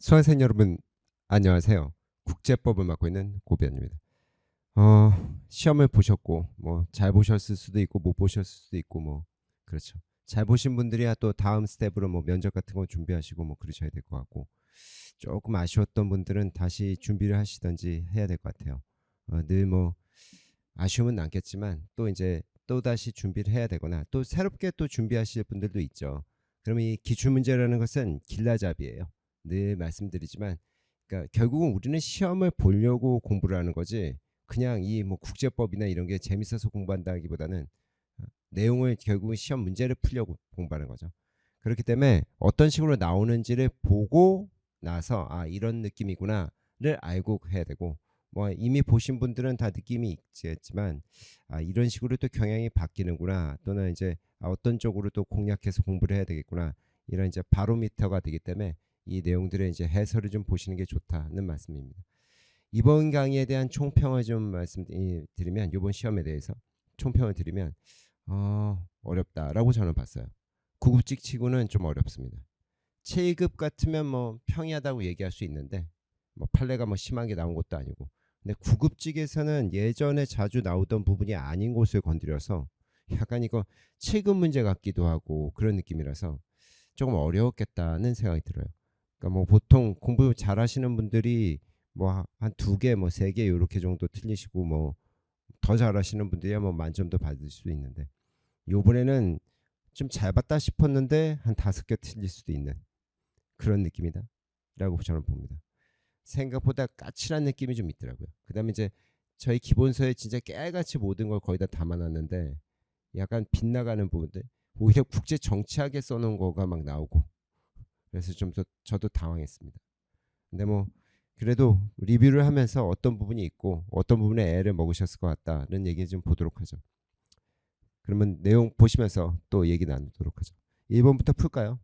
수험생 여러분 안녕하세요. 국제법을 맡고 있는 고변입니다. 시험을 보셨고 뭐 잘 보셨을 수도 있고 못 보셨을 수도 있고 뭐 그렇죠. 잘 보신 분들이야 또 다음 스텝으로 뭐 면접 같은 거 준비하시고 뭐 그러셔야 될 것 같고 조금 아쉬웠던 분들은 다시 준비를 하시든지 해야 될 것 같아요. 늘 뭐 아쉬움은 남겠지만 또 이제 또 다시 준비를 해야 되거나 또 새롭게 또 준비하실 분들도 있죠. 그러면 이 기출 문제라는 것은 길라잡이에요. 늘 말씀드리지만 그러니까 결국은 우리는 시험을 보려고 공부를 하는 거지 그냥 이 뭐 국제법이나 이런 게 재밌어서 공부한다기보다는 내용을 결국은 시험 문제를 풀려고 공부하는 거죠. 그렇기 때문에 어떤 식으로 나오는지를 보고 나서 아 이런 느낌이구나를 알고 해야 되고 뭐 이미 보신 분들은 다 느낌이 있겠지만 아 이런 식으로 또 경향이 바뀌는구나 또는 이제 아, 어떤 쪽으로 또 공략해서 공부를 해야 되겠구나 이런 이제 바로미터가 되기 때문에 이 내용들의 이제 해설을 좀 보시는 게 좋다는 말씀입니다. 이번 강의에 대한 총평을 좀 말씀드리면 이번 시험에 대해서 총평을 드리면 어렵다라고 저는 봤어요. 9급직 치고는 좀 어렵습니다. 7급 같으면 뭐 평이하다고 얘기할 수 있는데 뭐 판례가 뭐 심하게 나온 것도 아니고 근데 9급직에서는 예전에 자주 나오던 부분이 아닌 곳을 건드려서 약간 이거 7급 문제 같기도 하고 그런 느낌이라서 조금 어려웠겠다는 생각이 들어요. 그러니까 뭐 보통 공부 잘하시는 분들이 뭐 한 두 개, 뭐 세 개 이렇게 정도 틀리시고 뭐 더 잘하시는 분들이야 뭐 만점도 받을 수 있는데 요번에는 좀 잘 봤다 싶었는데 한 다섯 개 틀릴 수도 있는 그런 느낌이다라고 저는 봅니다. 생각보다 까칠한 느낌이 좀 있더라고요. 그다음에 이제 저희 기본서에 진짜 깨알같이 모든 걸 거의 다 담아놨는데 약간 빗나가는 부분들 오히려 국제 정치학에 써놓은 거가 막 나오고 그래서 좀 저도 당황했습니다. 근데 뭐 그래도 리뷰를 하면서 어떤 부분이 있고 어떤 부분에 애를 먹으셨을 것 같다는 얘기 좀 보도록 하죠. 그러면 내용 보시면서 또 얘기 나누도록 하죠. 1번부터 풀까요?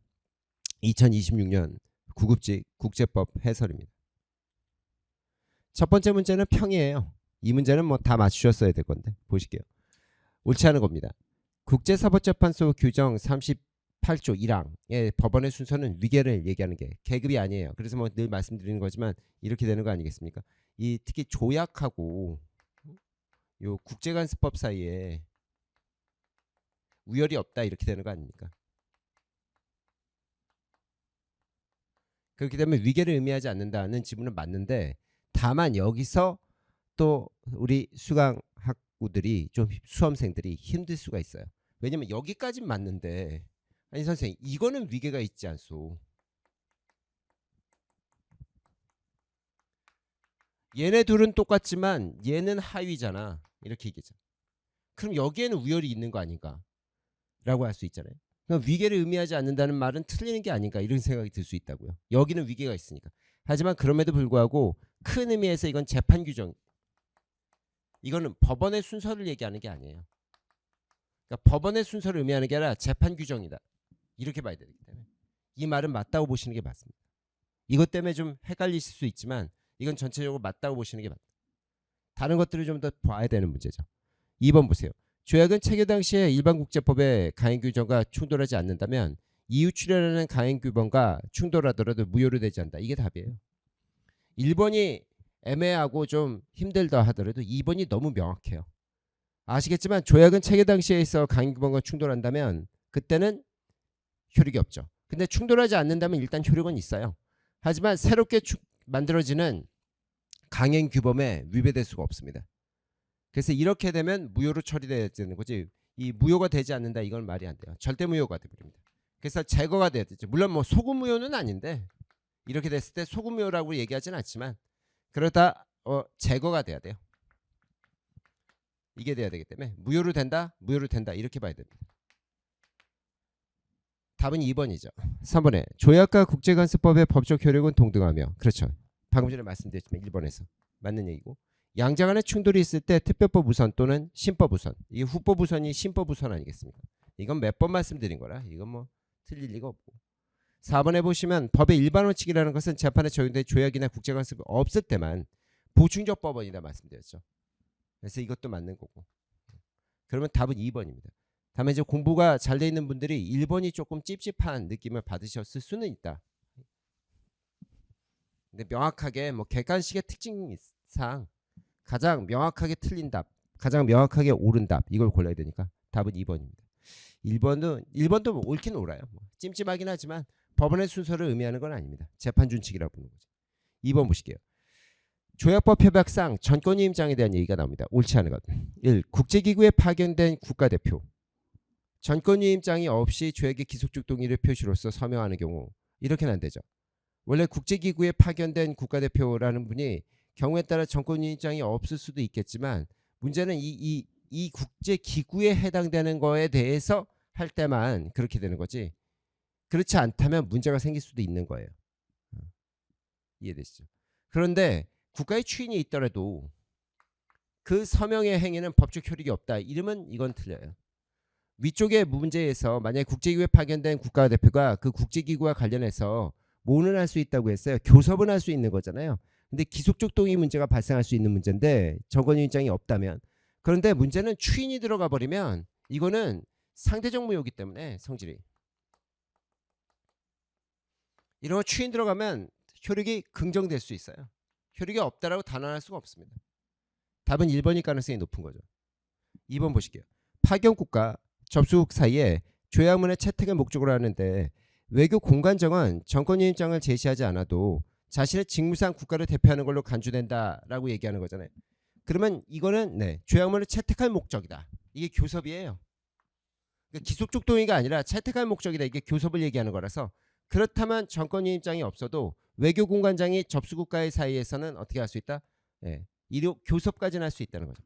2026년 9급직 국제법 해설입니다. 첫 번째 문제는 평이에요. 이 문제는 뭐 다 맞추셨어야 될 건데 보실게요. 옳지 않은 겁니다. 국제사법재판소 규정 38조 1항의 법원의 순서는 위계를 얘기하는 게 계급이 아니에요. 그래서 뭐 늘 말씀드리는 거지만 이렇게 되는 거 아니겠습니까? 이 특히 조약하고 요 국제간수법 사이에 우열이 없다 이렇게 되는 거 아닙니까? 그렇기 때문에 위계를 의미하지 않는다는 지문은 맞는데 다만 여기서 또 우리 수강학우들이 좀 수험생들이 힘들 수가 있어요. 왜냐면 여기까진 맞는데 아니 선생님 이거는 위계가 있지 않소. 얘네 둘은 똑같지만 얘는 하위잖아. 이렇게 얘기죠. 그럼 여기에는 우열이 있는 거 아닌가? 라고 할 수 있잖아요. 그럼 위계를 의미하지 않는다는 말은 틀리는 게 아닌가 이런 생각이 들 수 있다고요. 여기는 위계가 있으니까. 하지만 그럼에도 불구하고 큰 의미에서 이건 재판 규정 이거는 법원의 순서를 얘기하는 게 아니에요. 그러니까 법원의 순서를 의미하는 게 아니라 재판 규정이다. 이렇게 봐야 되기 때문에 이 말은 맞다고 보시는 게 맞습니다. 이것 때문에 좀 헷갈리실 수 있지만 이건 전체적으로 맞다고 보시는 게 맞다. 다른 것들을 좀 더 봐야 되는 문제죠. 2번 보세요. 조약은 체결 당시에 일반국제법의 강행 규정과 충돌하지 않는다면 이후 출연하는 강행 규범과 충돌하더라도 무효로 되지 않는다. 이게 답이에요. 1번이 애매하고 좀 힘들다 하더라도 2번이 너무 명확해요. 아시겠지만 조약은 체결 당시에 있어 강행 규범과 충돌한다면 그때는 효력이 없죠. 근데 충돌하지 않는다면 일단 효력은 있어요. 하지만 새롭게 만들어지는 강행 규범에 위배될 수가 없습니다. 그래서 이렇게 되면 무효로 처리돼야 되는 거지. 이 무효가 되지 않는다 이건 말이 안 돼요. 절대 무효가 돼버립니다. 그래서 제거가 돼야 되죠. 물론 뭐 소급 무효는 아닌데 이렇게 됐을 때 소급 무효라고 얘기하진 않지만 그러다 제거가 돼야 돼요. 이게 돼야 되기 때문에 무효로 된다, 무효로 된다 이렇게 봐야 됩니다. 답은 2번이죠. 3번에 조약과 국제간수법의 법적 효력은 동등하며 그렇죠. 방금 전에 말씀드렸지만 1번에서 맞는 얘기고 양자 간의 충돌이 있을 때 특별법 우선 또는 신법 우선 이게 후법 우선이 신법 우선 아니겠습니까? 이건 몇 번 말씀드린 거라 이건 뭐 틀릴 리가 없고 4번에 보시면 법의 일반 원칙이라는 것은 재판에 적용된 조약이나 국제간수법이 없을 때만 보충적 법원이다 말씀드렸죠. 그래서 이것도 맞는 거고 그러면 답은 2번입니다. 다만 이제 공부가 잘 돼 있는 분들이 1번이 조금 찝찝한 느낌을 받으셨을 수는 있다. 근데 명확하게 뭐 객관식의 특징상 가장 명확하게 틀린 답, 가장 명확하게 옳은 답 이걸 골라야 되니까 답은 2번입니다. 1번도 뭐 옳긴 옳아요. 뭐 찜찜하긴 하지만 법원의 순서를 의미하는 건 아닙니다. 재판 준칙이라고 부르는 거죠. 2번 보실게요. 조약법 협약상 전권위임장에 대한 얘기가 나옵니다. 옳지 않은 것. 1. 국제기구에 파견된 국가대표. 전권위임장이 없이 조약의 기속적 동의를 표시로서 서명하는 경우 이렇게는 안 되죠. 원래 국제기구에 파견된 국가대표라는 분이 경우에 따라 전권위임장이 없을 수도 있겠지만 문제는 이 국제기구에 해당되는 거에 대해서 할 때만 그렇게 되는 거지. 그렇지 않다면 문제가 생길 수도 있는 거예요. 이해되시죠? 그런데 국가의 추인이 있더라도 그 서명의 행위는 법적 효력이 없다. 이러면 이건 틀려요. 위쪽의 문제에서 만약에 국제기구에 파견된 국가대표가 그 국제기구와 관련해서 뭐는 할 수 있다고 했어요? 교섭은 할 수 있는 거잖아요. 근데 기속적 동의 문제가 발생할 수 있는 문제인데 전권위임장이 없다면, 그런데 문제는 추인이 들어가 버리면 이거는 상대적 무효이기 때문에 성질이 이런 거 추인 들어가면 효력이 긍정될 수 있어요. 효력이 없다라고 단언할 수가 없습니다. 답은 1번일 가능성이 높은 거죠. 2번 보실게요. 파견국가 접수국 사이에 조약문의 채택을 목적으로 하는데 외교 공관정은 전권위임장을 제시하지 않아도 자신의 직무상 국가를 대표하는 걸로 간주된다라고 얘기하는 거잖아요. 그러면 이거는 조약문을 채택할 목적이다. 이게 교섭이에요. 그러니까 기속적 동의가 아니라 채택할 목적이다. 이게 교섭을 얘기하는 거라서, 그렇다면 전권위임장이 없어도 외교 공관장이 접수국가의 사이에서는 어떻게 할 수 있다? 이로 교섭까지는 할 수 있다는 거죠.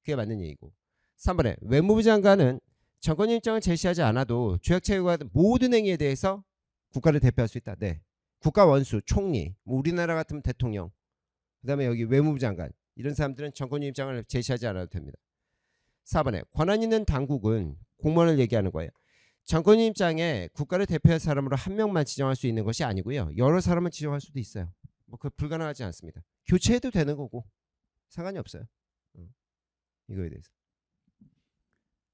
그게 맞는 얘기고. 3번에 외무부 장관은 전권위임장을 제시하지 않아도 조약 체결과 모든 행위에 대해서 국가를 대표할 수 있다. 네. 국가 원수, 총리, 뭐 우리나라 같으면 대통령, 그다음에 여기 외무부 장관 이런 사람들은 전권위임장을 제시하지 않아도 됩니다. 4번에 권한 있는 당국은 공무원을 얘기하는 거예요. 전권위임장에 국가를 대표할 사람으로 한 명만 지정할 수 있는 것이 아니고요. 여러 사람을 지정할 수도 있어요. 뭐 그 불가능하지 않습니다. 교체해도 되는 거고 상관이 없어요. 이거에 대해서.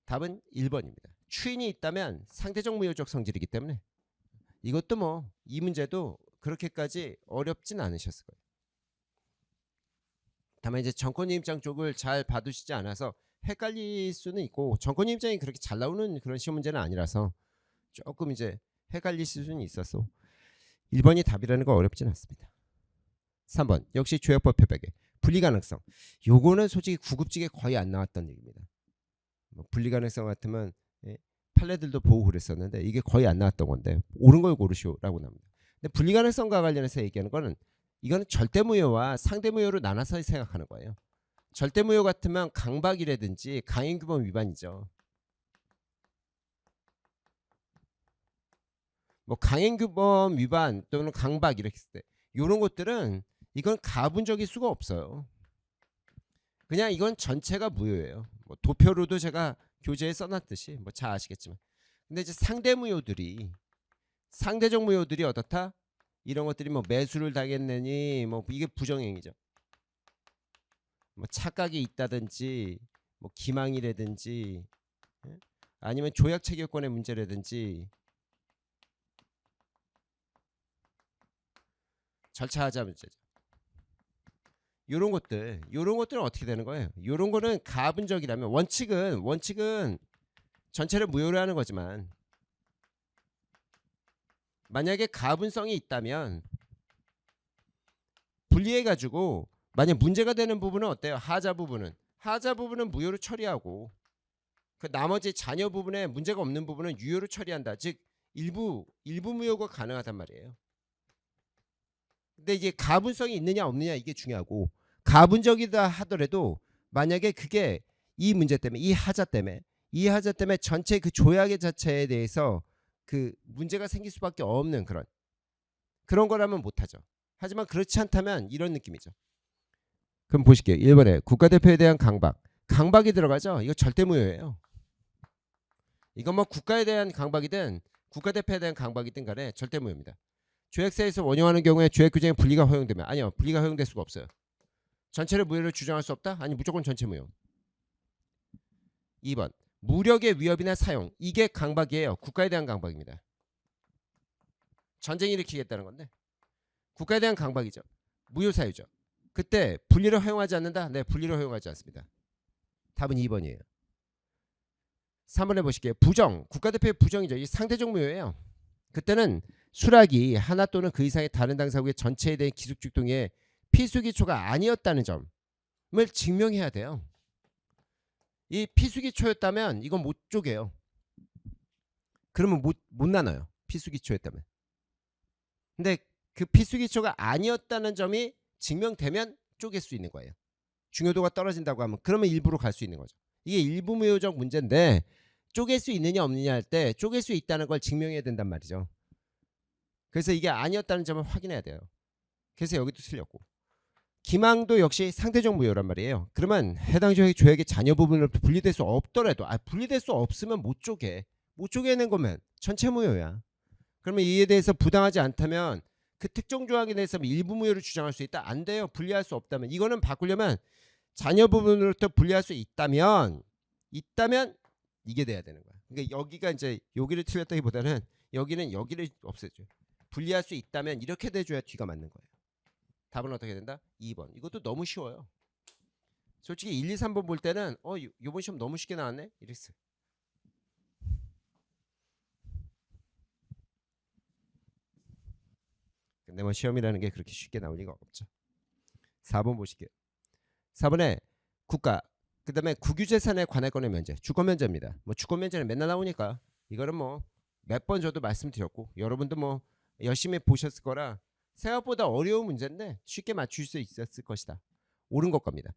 답은 1번입니다. 추인이 있다면 상대적 무효적 성질이기 때문에 이것도 뭐 이 문제도 그렇게까지 어렵진 않으셨을 거예요. 다만 이제 전권위임장 쪽을 잘 봐두시지 않아서 헷갈릴 수는 있고, 전권위임장이 그렇게 잘 나오는 그런 시험 문제는 아니라서 조금 이제 헷갈리실 수는 있었어. 1번이 답이라는 거 어렵진 않습니다. 3번 역시 조약법 협약의 분리가능성. 요거는 솔직히 구급직에 거의 안 나왔던 얘기입니다. 뭐 분리가능성 같으면 판례들도 보고 그랬었는데 이게 거의 안 나왔던 건데 옳은 걸 고르시오라고 나옵니다. 근데 분리가능성과 관련해서 얘기하는 거는 이거는 절대무효와 상대무효로 나눠서 생각하는 거예요. 절대무효 같으면 강박이라든지 강행규범 위반이죠. 뭐 강행규범 위반 또는 강박 이렇게 했을 때 이런 것들은 이건 가분적일 수가 없어요. 그냥 이건 전체가 무효예요. 뭐 도표로도 제가 교재에 써놨듯이 뭐 잘 아시겠지만, 근데 이제 상대적 무효들이 어떻다? 이런 것들이 뭐 매수를 당했느니 뭐 이게 부정행위죠. 뭐 착각이 있다든지 뭐 기망이라든지 아니면 조약 체결권의 문제라든지 절차하자 문제죠. 요런 것들은 어떻게 되는 거예요? 요런 거는 가분적이라면 원칙은 전체를 무효로 하는 거지만 만약에 가분성이 있다면 분리해 가지고 만약 문제가 되는 부분은 어때요? 하자 부분은 무효로 처리하고 그 나머지 잔여 부분에 문제가 없는 부분은 유효로 처리한다. 즉 일부 무효가 가능하단 말이에요. 근데 이게 가분성이 있느냐 없느냐 이게 중요하고, 가분적이다 하더라도 만약에 그게 이 문제 때문에 이 하자 때문에 전체 그 조약의 자체에 대해서 그 문제가 생길 수밖에 없는 그런 거라면 못하죠. 하지만 그렇지 않다면 이런 느낌이죠. 그럼 보실게요. 1번에 국가대표에 대한 강박이 들어가죠. 이거 절대 무효예요. 이건 뭐 국가에 대한 강박이든 국가대표에 대한 강박이든 간에 절대 무효입니다. 조약사에서 원용하는 경우에 조약 규정에 분리가 허용되면, 아니요, 분리가 허용될 수가 없어요. 전체를 무효로 주장할 수 없다? 아니 무조건 전체 무효. 2번 무력의 위협이나 사용, 이게 강박이에요. 국가에 대한 강박입니다. 전쟁 일으키겠다는 건데 국가에 대한 강박이죠. 무효 사유죠. 그때 분리를 허용하지 않는다? 네, 분리를 허용하지 않습니다. 답은 2번이에요. 3번에 보실게요. 부정. 국가대표의 부정이죠. 이 상대적 무효예요. 그때는 수락이 하나 또는 그 이상의 다른 당사국의 전체에 대한 기숙주동의 피수기초가 아니었다는 점을 증명해야 돼요. 이 피수기초였다면 이건 못 쪼개요. 그러면 못 나눠요. 피수기초였다면. 근데 그 피수기초가 아니었다는 점이 증명되면 쪼갤 수 있는 거예요. 중요도가 떨어진다고 하면 그러면 일부로 갈 수 있는 거죠. 이게 일부무효적 문제인데 쪼갤 수 있느냐 없느냐 할 때 쪼갤 수 있다는 걸 증명해야 된단 말이죠. 그래서 이게 아니었다는 점을 확인해야 돼요. 그래서 여기도 틀렸고. 기망도 역시 상대적 무효란 말이에요. 그러면 해당 조약의 잔여 부분을 분리될 수 없더라도 분리될 수 없으면 못 쪼개. 못 쪼개는 거면 전체 무효야. 그러면 이에 대해서 부당하지 않다면 그 특정 조항에 대해서 일부 무효를 주장할 수 있다? 안 돼요. 분리할 수 없다면. 이거는 바꾸려면 잔여 부분으로부터 분리할 수 있다면 이게 돼야 되는 거야. 그러니까 여기가 이제 여기를 틀렸다기보다는 여기는 여기를 없애줘요. 분리할 수 있다면 이렇게 돼줘야 뒤가 맞는 거예요. 답은 어떻게 된다? 2번. 이것도 너무 쉬워요. 솔직히 1, 2, 3번 볼 때는 이번 시험 너무 쉽게 나왔네? 이랬어요. 근데 뭐 시험이라는 게 그렇게 쉽게 나올 리가 없죠. 4번 보실게요. 4번에 국가, 그 다음에 국유재산의 관할권의 면제, 주권면제입니다. 뭐 주권면제는 맨날 나오니까 이거는 뭐 몇 번 저도 말씀드렸고 여러분도 뭐 열심히 보셨을 거라 생각보다 어려운 문제인데 쉽게 맞출 수 있었을 것이다. 옳은 것 겁니다.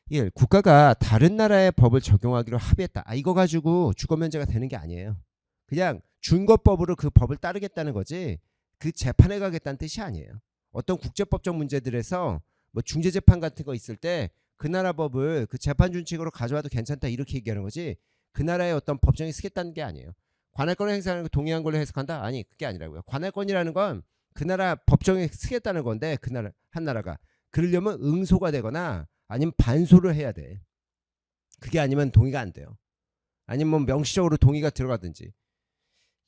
1. 국가가 다른 나라의 법을 적용하기로 합의했다. 이거 가지고 주권면제가 되는 게 아니에요. 그냥 준거법으로 그 법을 따르겠다는 거지 그 재판에 가겠다는 뜻이 아니에요. 어떤 국제법적 문제들에서 뭐 중재재판 같은 거 있을 때 그 나라 법을 그 재판 준칙으로 가져와도 괜찮다 이렇게 얘기하는 거지 그 나라의 어떤 법정에 쓰겠다는 게 아니에요. 관할권을 행사하는 거 동의한 걸로 해석한다? 아니 그게 아니라고요. 관할권이라는 건 그 나라 법정에 쓰겠다는 건데 그 나라 한 나라가 그러려면 응소가 되거나 아니면 반소를 해야 돼. 그게 아니면 동의가 안 돼요. 아니면 뭐 명시적으로 동의가 들어가든지.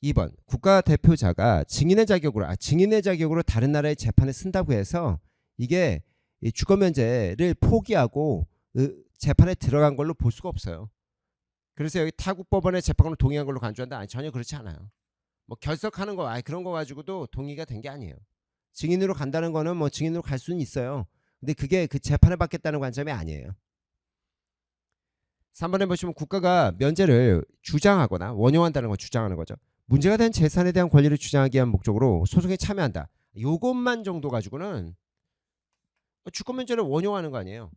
2번 국가대표자가 증인의 자격으로 다른 나라의 재판에 쓴다고 해서 이게 주권면제를 포기하고 재판에 들어간 걸로 볼 수가 없어요. 그래서 여기 타국법원의 재판으로 동의한 걸로 간주한다? 아니 전혀 그렇지 않아요. 뭐 결석하는 거 그런 거 가지고도 동의가 된 게 아니에요. 증인으로 간다는 거는 뭐 증인으로 갈 수는 있어요. 근데 그게 그 재판을 받겠다는 관점이 아니에요. 3번에 보시면 국가가 면제를 주장하거나 원용한다는 걸 주장하는 거죠. 문제가 된 재산에 대한 권리를 주장하기 위한 목적으로 소송에 참여한다. 요것만 정도 가지고는 주권면제를 원용하는 거 아니에요.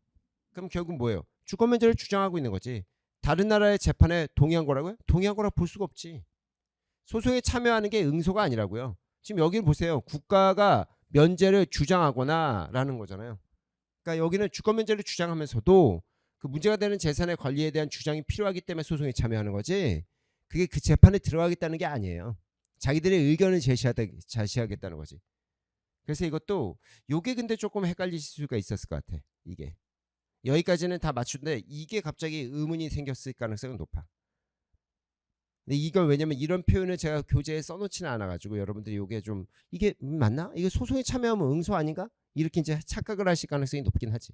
그럼 결국 뭐예요? 주권면제를 주장하고 있는 거지. 다른 나라의 재판에 동의한 거라고요? 동의한 거라고 볼 수가 없지. 소송에 참여하는 게 응소가 아니라고요. 지금 여기를 보세요. 국가가 면제를 주장하거나 라는 거잖아요. 그러니까 여기는 주권면제를 주장하면서도 그 문제가 되는 재산의 관리에 대한 주장이 필요하기 때문에 소송에 참여하는 거지 그게 그 재판에 들어가겠다는 게 아니에요. 자기들의 의견을 제시하겠다는 거지. 그래서 이것도 요게 근데 조금 헷갈리실 수가 있었을 것 같아. 이게 여기까지는 다 맞춘데 이게 갑자기 의문이 생겼을 가능성은 높아. 근데 이걸 왜냐면 이런 표현을 제가 교재에 써놓지는 않아가지고 여러분들이 요게 좀 이게 맞나? 이게 소송에 참여하면 응소 아닌가? 이렇게 이제 착각을 하실 가능성이 높긴 하지.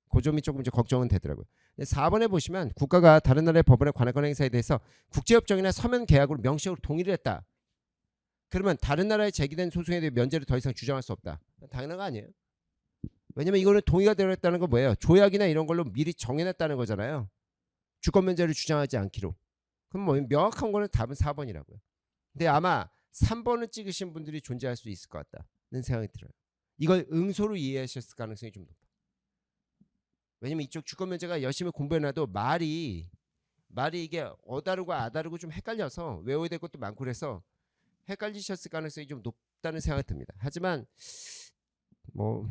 그 점이 조금 이제 걱정은 되더라고요. 4번에 보시면 국가가 다른 나라의 법원의 관할권 행사에 대해서 국제협정이나 서면 계약으로 명시적으로 동의를 했다. 그러면 다른 나라에 제기된 소송에 대해 면제를 더 이상 주장할 수 없다. 당연한 거 아니에요. 왜냐면 이거는 동의가 되었다는 건 뭐예요? 조약이나 이런 걸로 미리 정해놨다는 거잖아요. 주권 면제를 주장하지 않기로. 그럼 뭐 명확한 거는 답은 4번이라고요. 근데 아마 3번을 찍으신 분들이 존재할 수 있을 것 같다는 생각이 들어요. 이걸 응소로 이해하셨을 가능성이 좀 높아. 왜냐면 이쪽 주권 면제가 열심히 공부해놔도 말이 이게 어다르고 아다르고 좀 헷갈려서 외워야 될 것도 많고 그래서 헷갈리셨을 가능성이 좀 높다는 생각이 듭니다. 하지만 뭐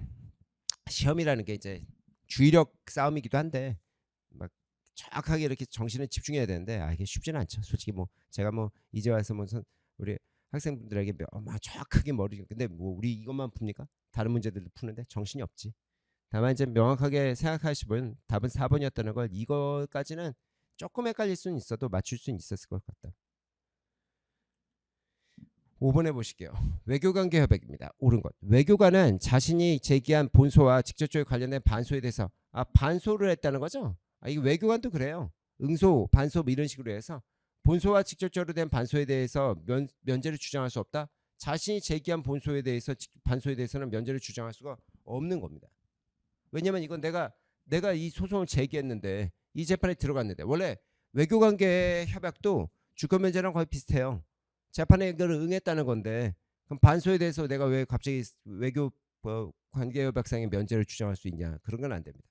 시험이라는 게 이제 주의력 싸움이기도 한데 막 정확하게 이렇게 정신을 집중해야 되는데 이게 쉽지는 않죠. 솔직히 뭐 제가 뭐 이제 와서 뭐 우리 학생분들에게 막 정확하게 머리 근데 뭐 우리 이것만 풉니까? 다른 문제들도 푸는데 정신이 없지. 다만 이제 명확하게 생각하시면 답은 4번이었다는 걸 이거까지는 조금 헷갈릴 수는 있어도 맞출 수는 있었을 것 같다. 5번에 보실게요. 외교관계 협약입니다. 옳은 것. 외교관은 자신이 제기한 본소와 직접적으로 관련된 반소에 대해서 반소를 했다는 거죠. 이게 외교관도 그래요. 응소, 반소 뭐 이런 식으로 해서 본소와 직접적으로 된 반소에 대해서 면제를 주장할 수 없다. 자신이 제기한 본소에 대해서 반소에 대해서는 면제를 주장할 수가 없는 겁니다. 왜냐면 이건 내가 이 소송을 제기했는데 이 재판에 들어갔는데 원래 외교관계 협약도 주권 면제랑 거의 비슷해요. 재판에 그걸 응했다는 건데 그럼 반소에 대해서 내가 왜 갑자기 외교 관계협약상의 면제를 주장할 수 있냐? 그런 건 안 됩니다.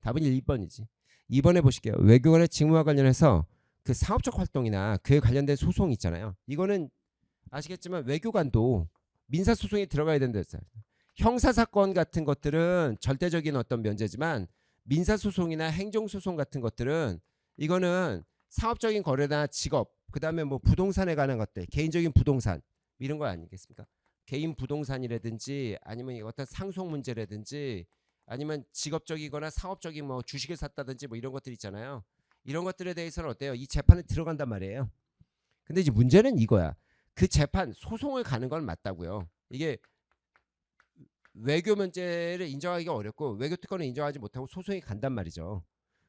답은 1번이지. 2번에 보실게요. 외교관의 직무와 관련해서 그 사업적 활동이나 그에 관련된 소송이 있잖아요. 이거는 아시겠지만 외교관도 민사소송에 들어가야 된다. 형사사건 같은 것들은 절대적인 어떤 면제지만 민사소송이나 행정소송 같은 것들은 이거는 사업적인 거래나 직업, 그 다음에 뭐 부동산에 관한 것들, 개인적인 부동산 이런 거 아니겠습니까? 개인 부동산이라든지 아니면 어떤 상속 문제라든지 아니면 직업적이거나 사업적인 뭐 주식을 샀다든지 뭐 이런 것들 있잖아요. 이런 것들에 대해서는 어때요? 이 재판에 들어간단 말이에요. 근데 이제 문제는 이거야. 그 재판 소송을 가는 건 맞다고요. 이게 외교 면제를 인정하기가 어렵고 외교 특권을 인정하지 못하고 소송이 간단 말이죠.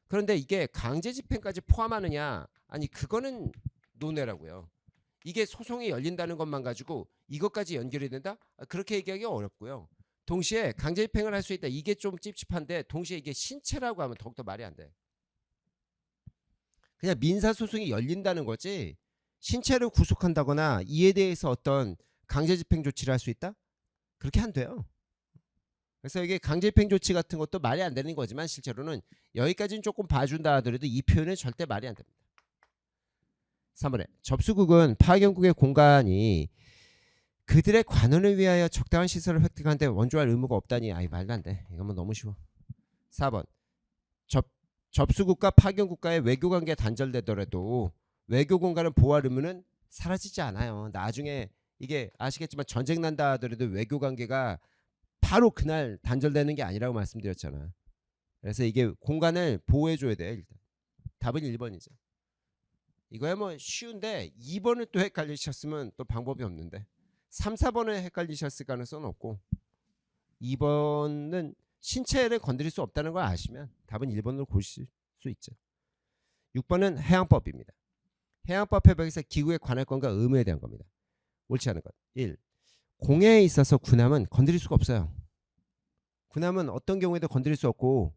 그런데 이게 강제 집행까지 포함하느냐? 아니 그거는 논외라고요. 이게 소송이 열린다는 것만 가지고 이것까지 연결이 된다? 그렇게 얘기하기가 어렵고요. 동시에 강제 집행을 할 수 있다. 이게 좀 찝찝한데 동시에 이게 신체라고 하면 더욱더 말이 안 돼. 그냥 민사소송이 열린다는 거지 신체를 구속한다거나 이에 대해서 어떤 강제 집행 조치를 할 수 있다? 그렇게 안 돼요. 그래서 이게 강제 집행 조치 같은 것도 말이 안 되는 거지만 실제로는 여기까지는 조금 봐준다 하더라도 이 표현은 절대 말이 안 됩니다. 3번에 접수국은 파견국의 공간이 그들의 관원을 위하여 적당한 시설을 획득하는데 원조할 의무가 없다니 말도 안 돼. 이건 뭐 너무 쉬워. 4번 접수국과 파견국가의 외교관계가 단절되더라도 외교 공간을 보호할 의무는 사라지지 않아요. 나중에 이게 아시겠지만 전쟁 난다 하더라도 외교 관계가 바로 그날 단절되는 게 아니라고 말씀드렸잖아. 그래서 이게 공간을 보호해줘야 돼. 일단 답은 1번이죠. 이거야 뭐 쉬운데 2번을 또 헷갈리셨으면 또 방법이 없는데 3, 4번을 헷갈리셨을 가능성은 없고 2번은 신체를 건드릴 수 없다는 걸 아시면 답은 1번으로 고르실 수 있죠. 6번은 해양법입니다. 해양법 협약에서 기구의 관할권과 의무에 대한 겁니다. 옳지 않은 것. 1. 공해에 있어서 군함은 건드릴 수가 없어요. 군함은 어떤 경우에도 건드릴 수 없고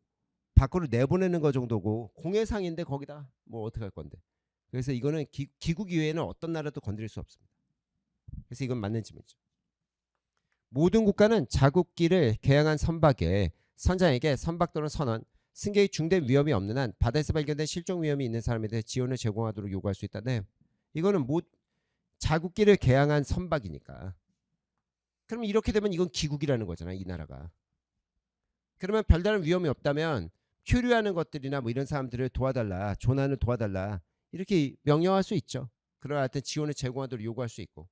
밖으로 내보내는 거 정도고 공해상인데 거기다 뭐 어떻게 할 건데. 그래서 이거는 기국 이외에는 어떤 나라도 건드릴 수 없습니다. 그래서 이건 맞는 질문이죠. 모든 국가는 자국기를 개항한 선박에 선장에게 선박 또는 선원, 승객이 중대한 위험이 없는 한 바다에서 발견된 실종 위험이 있는 사람에 대해 지원을 제공하도록 요구할 수 있다네. 이거는 자국기를 개항한 선박이니까. 그럼 이렇게 되면 이건 기국이라는 거잖아, 이 나라가. 그러면 별다른 위험이 없다면 표류하는 것들이나 뭐 이런 사람들을 도와달라, 조난을 도와달라 이렇게 명령할 수 있죠. 그러나 하여튼 지원을 제공하도록 요구할 수 있고.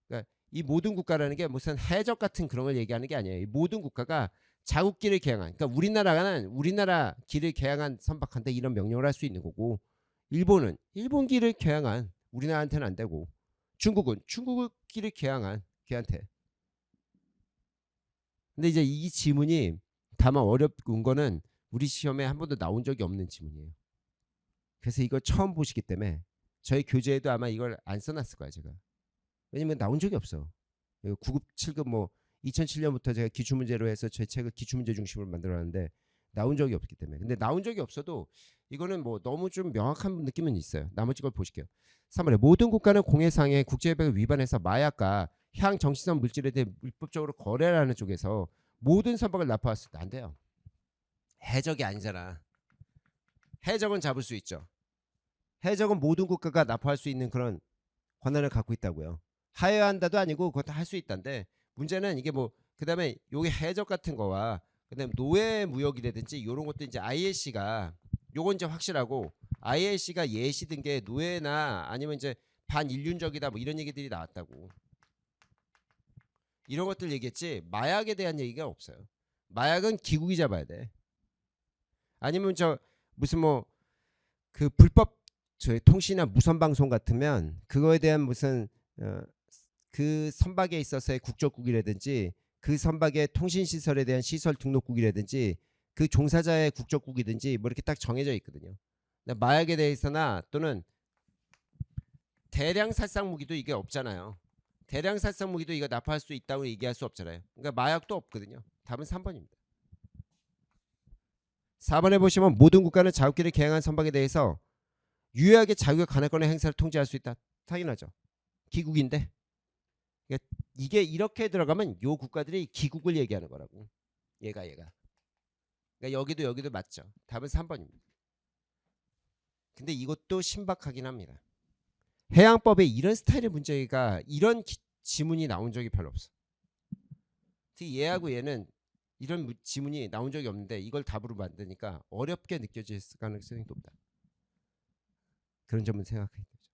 그러니까 이 모든 국가라는 게 무슨 해적 같은 그런 걸 얘기하는 게 아니에요. 이 모든 국가가 자국기를 개항한, 그러니까 우리나라는 우리나라 길을 개항한 선박한테 이런 명령을 할 수 있는 거고, 일본은 일본 길을 개항한 우리나라한테는 안 되고, 중국은 중국 길을 개항한 걔한테. 근데 이제 이 지문이 다만 어려운 거는 우리 시험에 한 번도 나온 적이 없는 지문이에요. 그래서 이걸 처음 보시기 때문에 저희 교재에도 아마 이걸 안 써놨을 거예요, 제가. 왜냐면 나온 적이 없어. 9급, 7급 뭐 2007년부터 제가 기출문제로 해서 제 책을 기출문제 중심으로 만들어놨는데 나온 적이 없기 때문에. 근데 나온 적이 없어도 이거는 뭐 너무 좀 명확한 느낌은 있어요. 나머지 걸 보실게요. 3번에 모든 국가는 공해상의 국제협약을 위반해서 마약과 향정신성 물질에 대해 불법적으로 거래하는 쪽에서 모든 선박을 납포했을 때 안 돼요. 해적이 아니잖아. 해적은 잡을 수 있죠. 해적은 모든 국가가 납포할 수 있는 그런 권한을 갖고 있다고요. 하여한다도 아니고 그것도 할 수 있다는데 문제는 이게 뭐 그다음에 요게 해적 같은 거와 그다음에 노예 무역이라든지 이런 것도 이제 ILC가 요건 이제 확실하고 ILC가 예시든 게 노예나 아니면 이제 반인륜적이다 뭐 이런 얘기들이 나왔다고. 이런 것들 얘기했지 마약에 대한 얘기가 없어요. 마약은 기국이 잡아야 돼. 아니면 저 무슨 뭐 그 불법 저희 통신이나 무선 방송 같으면 그거에 대한 무슨 그 선박에 있어서의 국적국이라든지 그 선박의 통신시설에 대한 시설 등록국이라든지 그 종사자의 국적국이든지 뭐 이렇게 딱 정해져 있거든요. 마약에 대해서나 또는 대량 살상 무기도 이게 없잖아요. 대량 살상 무기도 이거 납부할 수 있다고 얘기할 수 없잖아요. 그러니까 마약도 없거든요. 답은 3번입니다. 4번에 보시면 모든 국가는 자국끼리 개항한 선박에 대해서 유효하게 자국의 관할권의 행사를 통제할 수 있다. 당연하죠. 기국인데. 그러니까 이게 이렇게 들어가면 요 국가들이 기국을 얘기하는 거라고. 얘가. 그러니까 여기도 맞죠. 답은 3번입니다. 근데 이것도 신박하긴 합니다. 해양법에 이런 스타일의 문제가 이런 지문이 나온 적이 별로 없어. 특히 얘하고 얘는 이런 지문이 나온 적이 없는데 이걸 답으로 만드니까 어렵게 느껴질 가능성이 높다. 그런 점은 생각해야 되죠.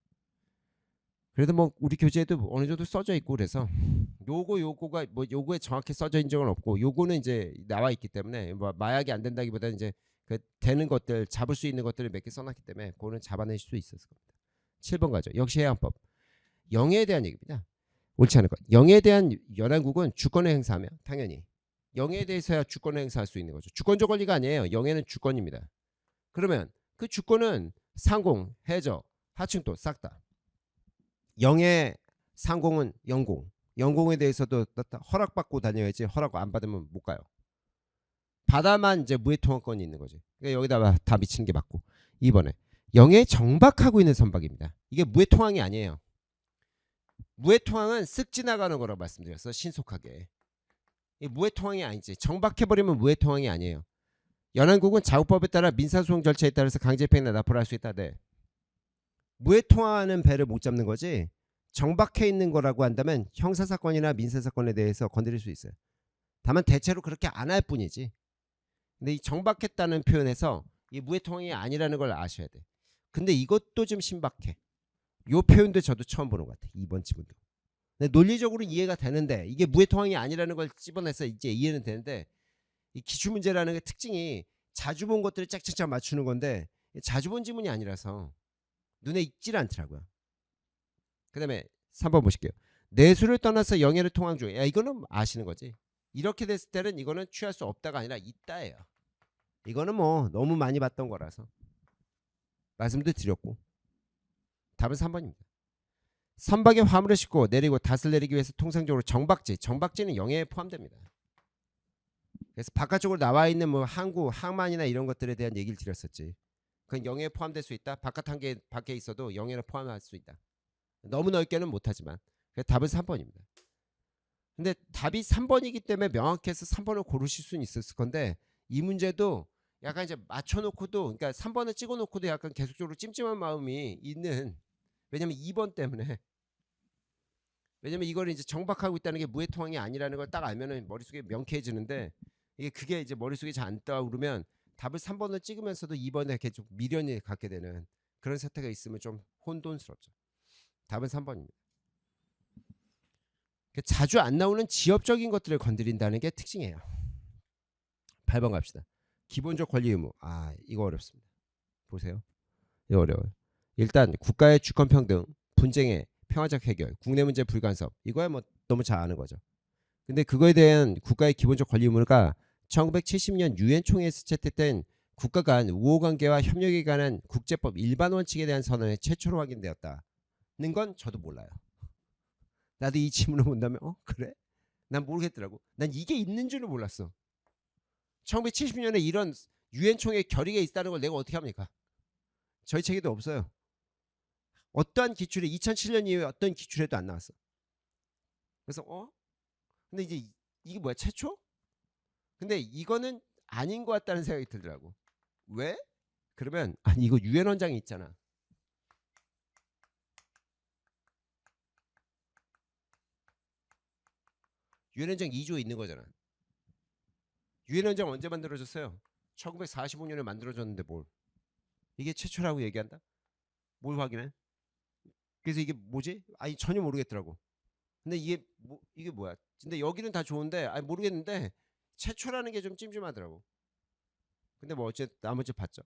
그래도 뭐 우리 교재에도 어느 정도 써져 있고 그래서 요거가 뭐 요거에 정확히 써져 있는 적은 없고 요거는 이제 나와 있기 때문에 뭐 마약이 안 된다기보다는 이제 그 되는 것들 잡을 수 있는 것들을 몇 개 써놨기 때문에 그거는 잡아낼 수 있었을 겁니다. 7번 가죠. 역시 해양법. 영해에 대한 얘기입니다. 옳지 않을 것. 영해에 대한 연안국은 주권을 행사하며 당연히 영해에 대해서야 주권을 행사할 수 있는 거죠. 주권적 권리가 아니에요. 영해는 주권입니다. 그러면 그 주권은 상공, 해저, 하층도 싹 다. 영해 상공은 영공. 영공에 대해서도 허락받고 다녀야지 허락 안 받으면 못 가요. 바다만 이제 무해 통항권이 있는 거지. 그러니까 여기다가 다 미치는 게 맞고. 2번에 영해에 정박하고 있는 선박입니다. 이게 무해 통항이 아니에요. 무해 통항은 쓱 지나가는 거라고 말씀드렸어. 신속하게. 이 무해 통항이 아니지. 정박해버리면 무해 통항이 아니에요. 연안국은 자국법에 따라 민사소송 절차에 따라서 강제폐행이나 납부를 할 수 있다. 네. 무해 통항하는 배를 못 잡는 거지. 정박해 있는 거라고 한다면 형사사건이나 민사사건에 대해서 건드릴 수 있어요. 다만 대체로 그렇게 안 할 뿐이지. 근데 이 정박했다는 표현에서 이 무해 통항이 아니라는 걸 아셔야 돼. 근데 이것도 좀 신박해. 요 표현도 저도 처음 보는 것 같아. 2번 지문도. 근데 논리적으로 이해가 되는데 이게 무해 통항이 아니라는 걸 집어내서 이제 이해는 되는데 이 기출문제라는 게 특징이 자주 본 것들을 짝짝짝 맞추는 건데 자주 본 지문이 아니라서 눈에 익질 않더라고요. 그 다음에 3번 보실게요. 내수를 떠나서 영해를 통항 중. 야, 이거는 아시는 거지. 이렇게 됐을 때는 이거는 취할 수 없다가 아니라 있다예요. 이거는 뭐 너무 많이 봤던 거라서 말씀도 드렸고. 답은 3번입니다. 선박에 화물을 싣고 내리고 닷을 내리기 위해서 통상적으로 정박지는 영해에 포함됩니다. 그래서 바깥쪽으로 나와 있는 뭐 항구, 항만이나 이런 것들에 대한 얘기를 드렸었지. 그건 영해에 포함될 수 있다. 바깥 한개 밖에 있어도 영해를 포함할 수 있다. 너무 넓게는 못하지만. 그래서 답은 3번입니다. 근데 답이 3번이기 때문에 명확해서 3번을 고르실 수는 있었을 건데 이 문제도 약간 이제 맞춰놓고도 그러니까 3번을 찍어놓고도 약간 계속적으로 찜찜한 마음이 있는. 왜냐면 2번 때문에. 왜냐면 이걸 이제 정박하고 있다는 게 무해 통항이 아니라는 걸 딱 알면은 머릿속에 명쾌해지는데 그게 이제 머릿속에 잘 안 떠오르면 답을 3번을 찍으면서도 2번에 이렇게 좀 미련이 갖게 되는 그런 사태가 있으면 좀 혼돈스럽죠. 답은 3번입니다. 자주 안 나오는 지엽적인 것들을 건드린다는 게 특징이에요. 8번 갑시다. 기본적 권리 의무. 이거 어렵습니다. 보세요. 이거 어려워요. 일단 국가의 주권평등, 분쟁의 평화적 해결, 국내 문제 불간섭. 이거야 뭐 너무 잘 아는 거죠. 근데 그거에 대한 국가의 기본적 권리 의무가 1970년 유엔 총회에서 채택된 국가 간 우호관계와 협력에 관한 국제법 일반 원칙에 대한 선언에 최초로 확인되었다는 건 저도 몰라요. 나도 이 지문을 본다면 그래? 난 모르겠더라고. 난 이게 있는 줄은 몰랐어. 1970년에 이런 유엔 총회 결의가 있다는 걸 내가 어떻게 합니까? 저희 책에도 없어요. 어떠한 기출에 2007년 이후에 어떤 기출에도 안 나왔어. 그래서 근데 이제 이게 뭐야, 최초? 근데 이거는 아닌 것 같다는 생각이 들더라고. 왜? 그러면 아니 이거 유엔 원장이 있잖아. 유엔 원장 2조에 있는 거잖아. 유엔 원장 언제 만들어졌어요? 1945년에 만들어졌는데 뭘? 이게 최초라고 얘기한다? 뭘 확인해? 그래서 이게 뭐지? 전혀 모르겠더라고. 근데 이게 뭐야? 근데 여기는 다 좋은데 모르겠는데 최초라는 게 좀 찜찜하더라고. 근데 뭐 어쨌든 나머지 봤죠.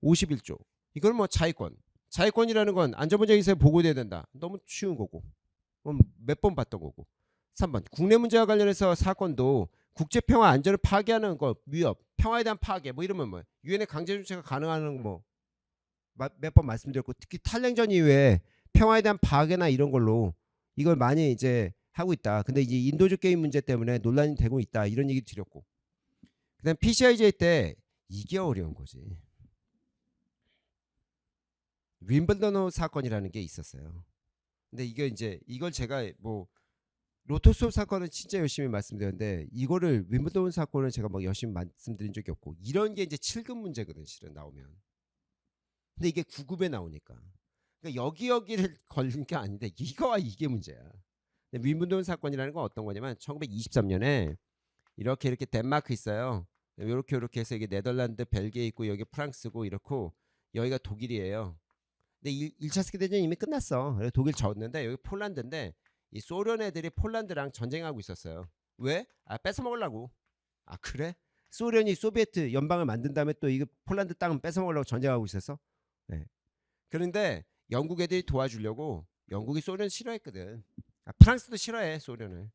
51조. 이걸 뭐 자위권이라는 건 안전문제에서 보고돼야 된다. 너무 쉬운 거고. 몇 번 봤던 거고. 3번 국내 문제와 관련해서 사건도 국제평화 안전을 파괴하는 거 위협, 평화에 대한 파괴 뭐 이러면 뭐 유엔의 강제 조치가 가능한 뭐 몇 번 말씀드렸고 특히 탈냉전 이후에 평화에 대한 파괴나 이런 걸로 이걸 많이 이제 하고 있다. 근데 이제 인도적 게임 문제 때문에 논란이 되고 있다. 이런 얘기 드렸고. 그다음 PCIJ 때 이게 어려운 거지. 윈블던 사건이라는 게 있었어요. 근데 이게 이제 이걸 제가 뭐 로토 수업 사건은 진짜 열심히 말씀드렸는데 이거를 윈블던 사건을 제가 막 열심히 말씀드린 적이 없고 이런 게 이제 7급 문제거든 실은 나오면. 근데 이게 9급에 나오니까. 그러니까 여기를 걸린 게 아닌데 이거와 이게 문제야. 윈블던 사건이라는 건 어떤 거냐면 1923년에 이렇게 덴마크 있어요. 요렇게 해서 이게 네덜란드, 벨기에 있고 여기 프랑스고 이렇고 여기가 독일이에요. 근데 1차 세계대전 이미 끝났어. 그래서 독일 졌는데 여기 폴란드인데 이 소련 애들이 폴란드랑 전쟁하고 있었어요. 왜? 뺏어 먹으려고. 그래? 소련이 소비에트 연방을 만든 다음에 또 이거 폴란드 땅 뺏어 먹으려고 전쟁하고 있었어? 네. 그런데 영국 애들이 도와주려고 영국이 소련 싫어했거든. 프랑스도 싫어해 소련을.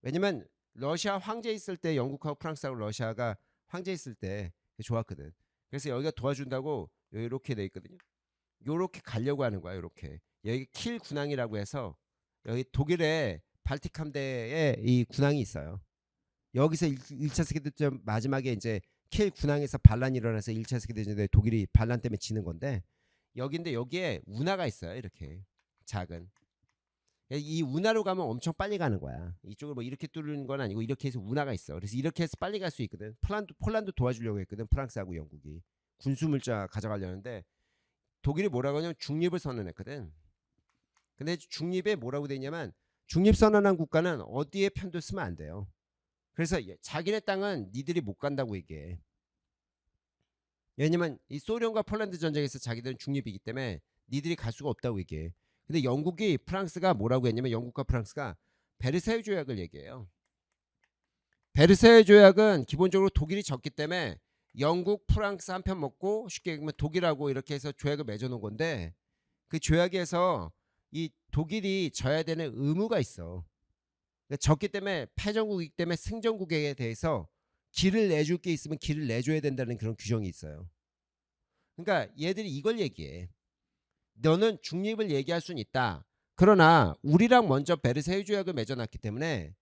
왜냐면 러시아 황제 있을 때 영국하고 프랑스하고 러시아가 황제 있을 때 좋았거든. 그래서 여기가 도와준다고 이렇게 돼 있거든요. 요렇게 가려고 하는 거야. 요렇게 여기 킬 군항이라고 해서 여기 독일의 발틱 함대에 이 군항이 있어요. 여기서 1차 세계대전 마지막에 이제 킬 군항에서 반란이 일어나서 1차 세계대전에 독일이 반란 때문에 지는 건데 여기인데 여기에 운하가 있어요. 이렇게 작은 이 운하로 가면 엄청 빨리 가는 거야. 이쪽을 뭐 이렇게 뚫는 건 아니고 이렇게 해서 운하가 있어. 그래서 이렇게 해서 빨리 갈 수 있거든. 폴란드 도와주려고 했거든. 프랑스하고 영국이 군수물자 가져가려는데 독일이 뭐라고 하냐면 중립을 선언했거든. 근데 중립에 뭐라고 돼 있냐면 중립 선언한 국가는 어디에 편도 쓰면 안 돼요. 그래서 자기네 땅은 니들이 못 간다고 얘기해. 왜냐면 이 소련과 폴란드 전쟁에서 자기들은 중립이기 때문에 니들이 갈 수가 없다고 얘기해. 근데 영국이 프랑스가 뭐라고 했냐면 영국과 프랑스가 베르사유 조약을 얘기해요. 베르사유 조약은 기본적으로 독일이 졌기 때문에 영국, 프랑스 한 편 먹고 쉽게 얘기하면 독일하고 이렇게 해서 조약을 맺어놓은 건데 그 조약에서 이 독일이 져야 되는 의무가 있어. 그러니까 졌기 때문에 패전국이기 때문에 승전국에 대해서 길을 내줄 게 있으면 길을 내줘야 된다는 그런 규정이 있어요. 그러니까 얘들이 이걸 얘기해. 너는 중립을 얘기할 수는 있다. 그러나 우리랑 먼저 베르사유 조약을 맺어놨기 때문에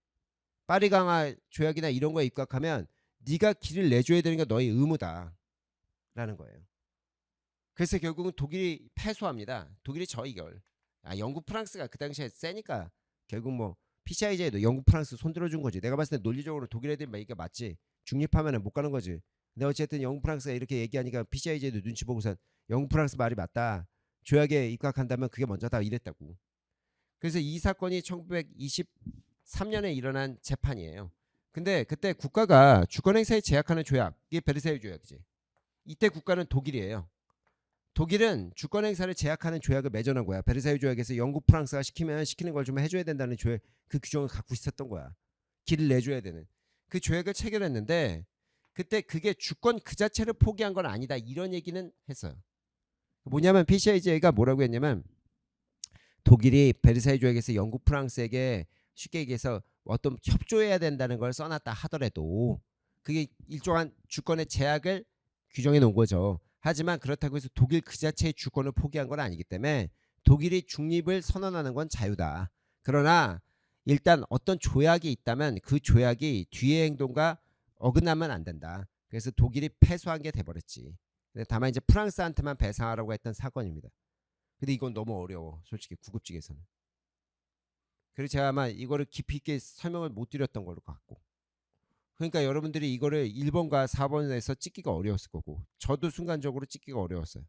파리 강화 조약이나 이런 거에 입각하면 네가 길을 내줘야 되는 게 너의 의무다. 라는 거예요. 그래서 결국은 독일이 패소합니다. 독일이 져 이걸. 영국 프랑스가 그 당시에 세니까 결국 뭐 PCI제도 영국 프랑스 손들어준 거지. 내가 봤을 때 논리적으로 독일 애들 얘기가 맞지. 중립하면 못 가는 거지. 근데 어쨌든 영국 프랑스가 이렇게 얘기하니까 PCI제도 눈치 보고선 영국 프랑스 말이 맞다. 조약에 입각한다면 그게 먼저다 이랬다고. 그래서 이 사건이 1923년에 일어난 재판이에요. 근데 그때 국가가 주권행사에 제약하는 조약, 이게 베르사유 조약이지. 이때 국가는 독일이에요. 독일은 주권행사를 제약하는 조약을 맺어놓은 거야. 베르사유 조약에서 영국, 프랑스가 시키면 시키는 걸 좀 해줘야 된다는 조약, 그 규정을 갖고 있었던 거야. 길을 내줘야 되는. 그 조약을 체결했는데 그때 그게 주권 그 자체를 포기한 건 아니다. 이런 얘기는 했어요. 뭐냐면 PCI제가 뭐라고 했냐면 독일이 베르사유 조약에서 영국, 프랑스에게 쉽게 얘기해서 어떤 협조해야 된다는 걸 써놨다 하더라도 그게 일종한 주권의 제약을 규정해 놓은 거죠. 하지만 그렇다고 해서 독일 그 자체의 주권을 포기한 건 아니기 때문에 독일이 중립을 선언하는 건 자유다. 그러나 일단 어떤 조약이 있다면 그 조약이 뒤의 행동과 어긋나면 안 된다. 그래서 독일이 패소한 게 돼버렸지. 다만 이제 프랑스한테만 배상하라고 했던 사건입니다. 근데 이건 너무 어려워. 솔직히 구급직에서는. 그래서 제가 아마 이거를 깊이 있게 설명을 못 드렸던 걸로 같고. 그러니까 여러분들이 이거를 1번과 4번에서 찍기가 어려웠을 거고 저도 순간적으로 찍기가 어려웠어요.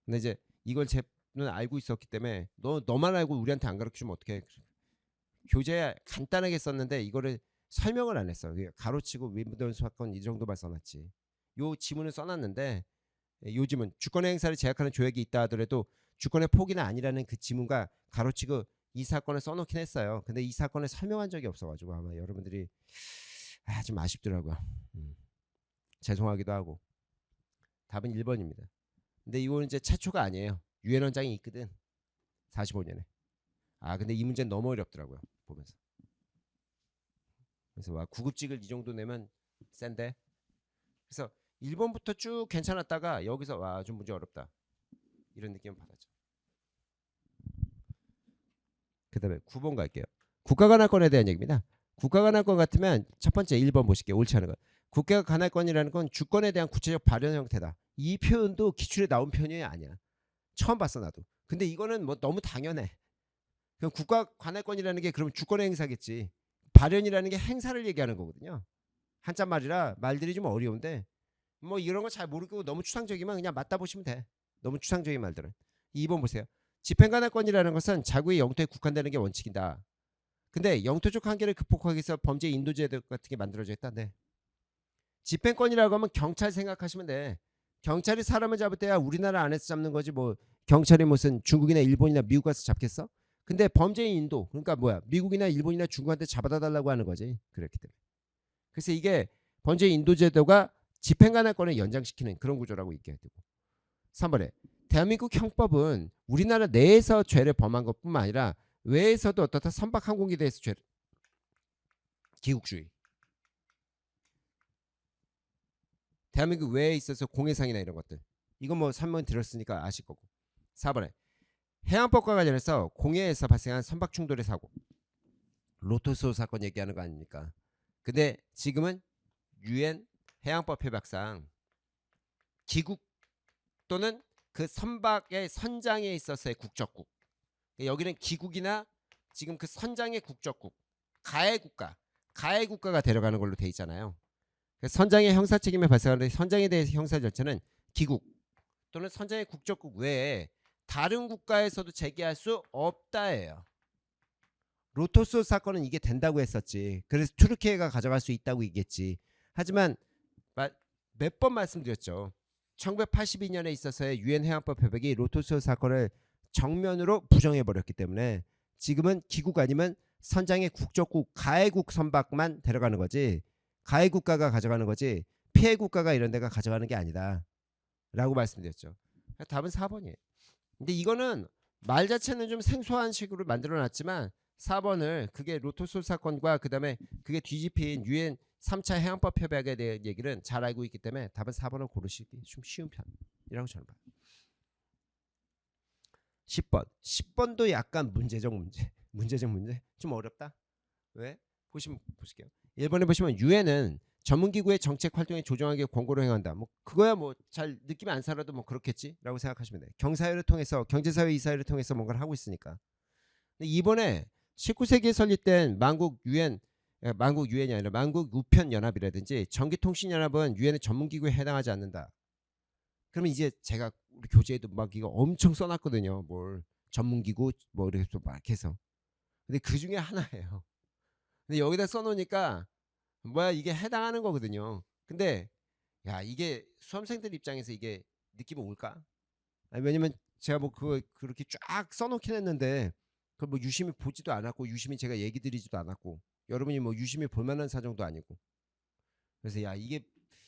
근데 이제 이걸 제는 알고 있었기 때문에 너만 알고 우리한테 안 가르쳐주면 어떡해. 교재 간단하게 썼는데 이거를 설명을 안 했어. 가로치고 윈블던 사건 이 정도만 써놨지. 요 지문을 써놨는데 요즘은 주권의 행사를 제약하는 조약이 있다 하더라도 주권의 포기는 아니라는 그 지문과 가로치고 이 사건을 써놓긴 했어요. 근데 이 사건을 설명한 적이 없어가지고 아마 여러분들이 좀 아쉽더라고요. 죄송하기도 하고. 답은 1번입니다. 근데 이거는 이제 최초가 아니에요. 유엔 원장이 있거든. 45년에. 근데 이 문제는 너무 어렵더라고요. 보면서. 그래서 와, 9급직을 이 정도 내면 센데. 그래서 1번부터 쭉 괜찮았다가 여기서 와, 좀 문제 어렵다. 이런 느낌을 받았죠. 그다음에 9번 갈게요. 국가관할권에 대한 얘기입니다. 국가관할권 같으면 첫 번째 1번 보실게요. 옳지 않은 것. 국가 관할권이라는 건 주권에 대한 구체적 발현 형태다. 이 표현도 기출에 나온 표현이 아니야. 처음 봤어 나도. 근데 이거는 뭐 너무 당연해. 그럼 국가 관할권이라는 게 그럼 주권의 행사겠지. 발현이라는 게 행사를 얘기하는 거거든요. 한자 말이라 말들이 좀 어려운데 뭐 이런 거 잘 모르고 너무 추상적이면 그냥 맞다 보시면 돼. 너무 추상적인 말들은. 2번 보세요. 집행관할권이라는 것은 자구의 영토에 국한되는 게 원칙이다. 근데 영토적 한계를 극복하기 위해서 범죄 인도제도 같은 게 만들어져 있다. 네. 집행권이라고 하면 경찰 생각하시면 돼. 경찰이 사람을 잡을 때야 우리나라 안에서 잡는 거지 뭐 경찰이 무슨 중국이나 일본이나 미국 가서 잡겠어? 근데 범죄인 인도 그러니까 뭐야 미국이나 일본이나 중국한테 잡아다 달라고 하는 거지. 그렇기 때문에. 그래서 이게 범죄 인도제도가 집행관할권을 연장시키는 그런 구조라고 있게 되고 3번에 대한민국 형법은 우리나라 내에서 죄를 범한 것뿐만 아니라 외에서도 어떻다 선박 항공기에 대해서 죄를 기국주의 대한민국 외에 있어서 공해상이나 이런 것들 이건 뭐 3번 들었으니까 아실 거고 4번에 해양법과 관련해서 공해에서 발생한 선박 충돌의 사고 로토스 사건 얘기하는 거 아닙니까? 근데 지금은 UN 해양법 협약상 기국 또는 그 선박의 선장에 있어서의 국적국 여기는 기국이나 지금 그 선장의 국적국 가해 국가가 데려가는 걸로 돼 있잖아요. 선장의 형사 책임에 발생하는 선장에 대해서 형사 절차는 기국 또는 선장의 국적국 외에 다른 국가에서도 제기할 수 없다예요. 로토스 사건은 이게 된다고 했었지. 그래서 투르키예가 가져갈 수 있다고 얘기했지. 하지만 몇 번 말씀드렸죠. 1982년에 있어서의 유엔 해양법 협약이 로토스 사건을 정면으로 부정해버렸기 때문에 지금은 기국 아니면 선장의 국적국 가해국 선박만 데려가는 거지 가해 국가가 가져가는 거지 피해 국가가 이런 데가 가져가는 게 아니다 라고 말씀드렸죠. 답은 4번이에요. 근데 이거는 말 자체는 좀 생소한 식으로 만들어 놨지만 4번을 그게 로토스 사건과 그 다음에 그게 뒤집힌 유엔 3차 해양법 협약에 대한 얘기는 잘 알고 있기 때문에 답은 4번을 고르시기 좀 쉬운 편이라고 저는 봐요. 10번도 약간 문제적 문제 좀 어렵다. 왜? 보실게요. 1번에 보시면 유엔은 전문기구의 정책 활동에 조정하게 권고를 행한다. 뭐 그거야 뭐 잘 느낌이 안 살아도 뭐 그렇겠지라고 생각하시면 돼요. 경사회를 통해서 경제사회 이사회를 통해서 뭔가를 하고 있으니까. 근데 이번에 19세기에 설립된 만국 유엔이 아니라 만국 우편 연합이라든지 전기통신연합은 유엔의 전문기구에 해당하지 않는다. 그러면 이제 제가 우리 교재에도 막 이거 엄청 써놨거든요. 뭘 전문기구 뭐 이렇게 막 해서. 근데 그 중에 하나예요. 근데 여기다 써놓으니까 뭐야 이게 해당하는 거거든요. 근데 야 이게 수험생들 입장에서 이게 느낌이 올까? 아니, 왜냐면 제가 뭐 그거 그렇게 쫙 써놓긴 했는데 그걸 뭐 유심히 보지도 않았고 유심히 제가 얘기 드리지도 않았고 여러분이 뭐 유심히 볼만한 사정도 아니고 그래서 야 이게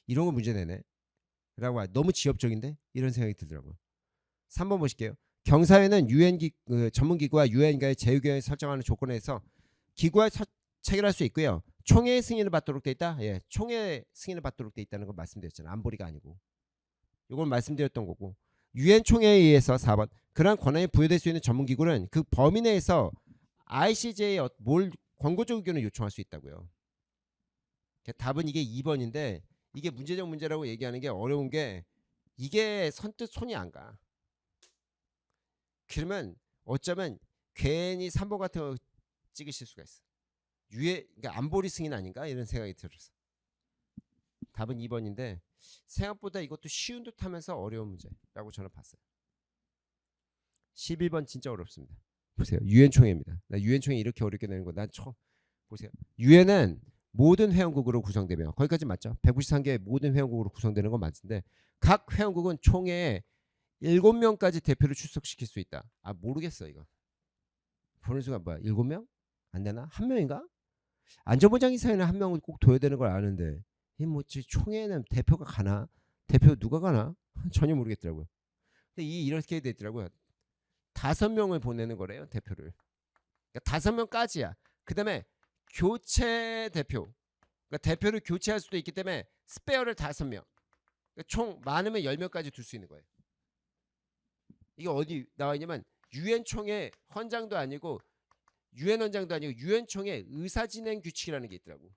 이런 거 문제 내네 라고 너무 지엽적인데 이런 생각이 들더라고요. 3번 보실게요. 경사회는 유엔 전문기구와 유엔과의 제휴계획을 설정하는 조건에서 기구와 체결할 수 있고요. 총회의 승인을 받도록 돼 있다. 예, 총회 승인을 받도록 돼 있다는 걸 말씀드렸잖아요. 안보리가 아니고. 이걸 말씀드렸던 거고. 유엔 총회에 의해서 4번 그러한 권한이 부여될 수 있는 전문기구는 그 범위 내에서 ICJ에 뭘 권고적 의견을 요청할 수 있다고요. 답은 이게 2번인데 이게 문제적 문제라고 얘기하는 게 어려운 게 이게 선뜻 손이 안 가. 그러면 어쩌면 괜히 3번 같은 거 찍으실 수가 있어. 그러니까 안보리 승인 아닌가 이런 생각이 들어서 답은 2번인데 생각보다 이것도 쉬운 듯 하면서 어려운 문제라고 저는 봤어요. 11번 진짜 어렵습니다. 보세요. 유엔 총회입니다. 나 유엔 총회 이렇게 어렵게 내는 거 난 처음 보세요. 유엔은 모든 회원국으로 구성되며 거기까지 맞죠? 193개 모든 회원국으로 구성되는 건 맞는데 각 회원국은 총회에 7명까지 대표를 출석시킬 수 있다. 모르겠어 이거. 보는 순간 뭐야 7명? 안 되나? 1명인가? 안전보장이사회는 1명을 꼭 둬야 되는 걸 아는데 뭐 총회는 대표가 가나? 대표 누가 가나? 전혀 모르겠더라고요. 근데 이렇게 돼 있더라고요. 5명을 보내는 거래요 대표를. 그러니까 5명까지야. 그다음에 교체 대표. 그러니까 대표를 교체할 수도 있기 때문에 스페어를 5명. 그러니까 총 많으면 10명까지 둘 수 있는 거예요. 이게 어디 나와 있냐면 유엔 총회 헌장도 아니고 유엔 헌장도 아니고 유엔 총회 의사진행 규칙이라는 게 있더라고.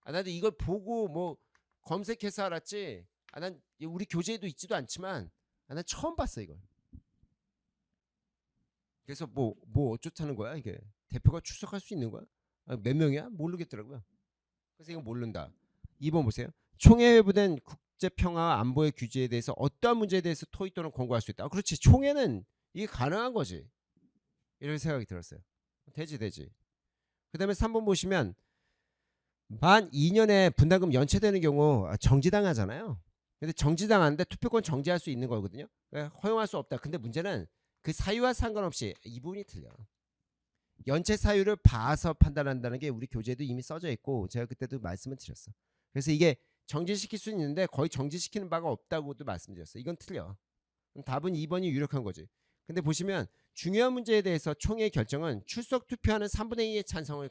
나도 이걸 보고 뭐 검색해서 알았지. 난 우리 교재에도 있지도 않지만 난 처음 봤어 이걸. 그래서 뭐 어쩌자는 거야 이게. 대표가 출석할 수 있는 거야? 몇 명이야? 모르겠더라고요. 그래서 이거 모른다. 2번 보세요. 총회 회부된 국제평화 안보의 규제에 대해서 어떠한 문제에 대해서 토의 또는 권고할 수 있다. 그렇지. 총회는 이게 가능한 거지. 이런 생각이 들었어요. 되지. 그 다음에 3번 보시면 만 2년에 분담금 연체되는 경우 정지당하잖아요. 근데 정지당하는데 투표권 정지할 수 있는 거거든요. 허용할 수 없다. 근데 문제는 그 사유와 상관없이 이 부분이 틀려. 연체 사유를 봐서 판단한다는 게 우리 교재에도 이미 써져 있고 제가 그때도 말씀을 드렸어. 그래서 이게 정지시킬 수는 있는데 거의 정지시키는 바가 없다고도 말씀드렸어. 이건 틀려. 그럼 답은 2번이 유력한 거지. 근데 보시면 중요한 문제에 대해서 총회 결정은 출석 투표하는 3분의 2의 찬성을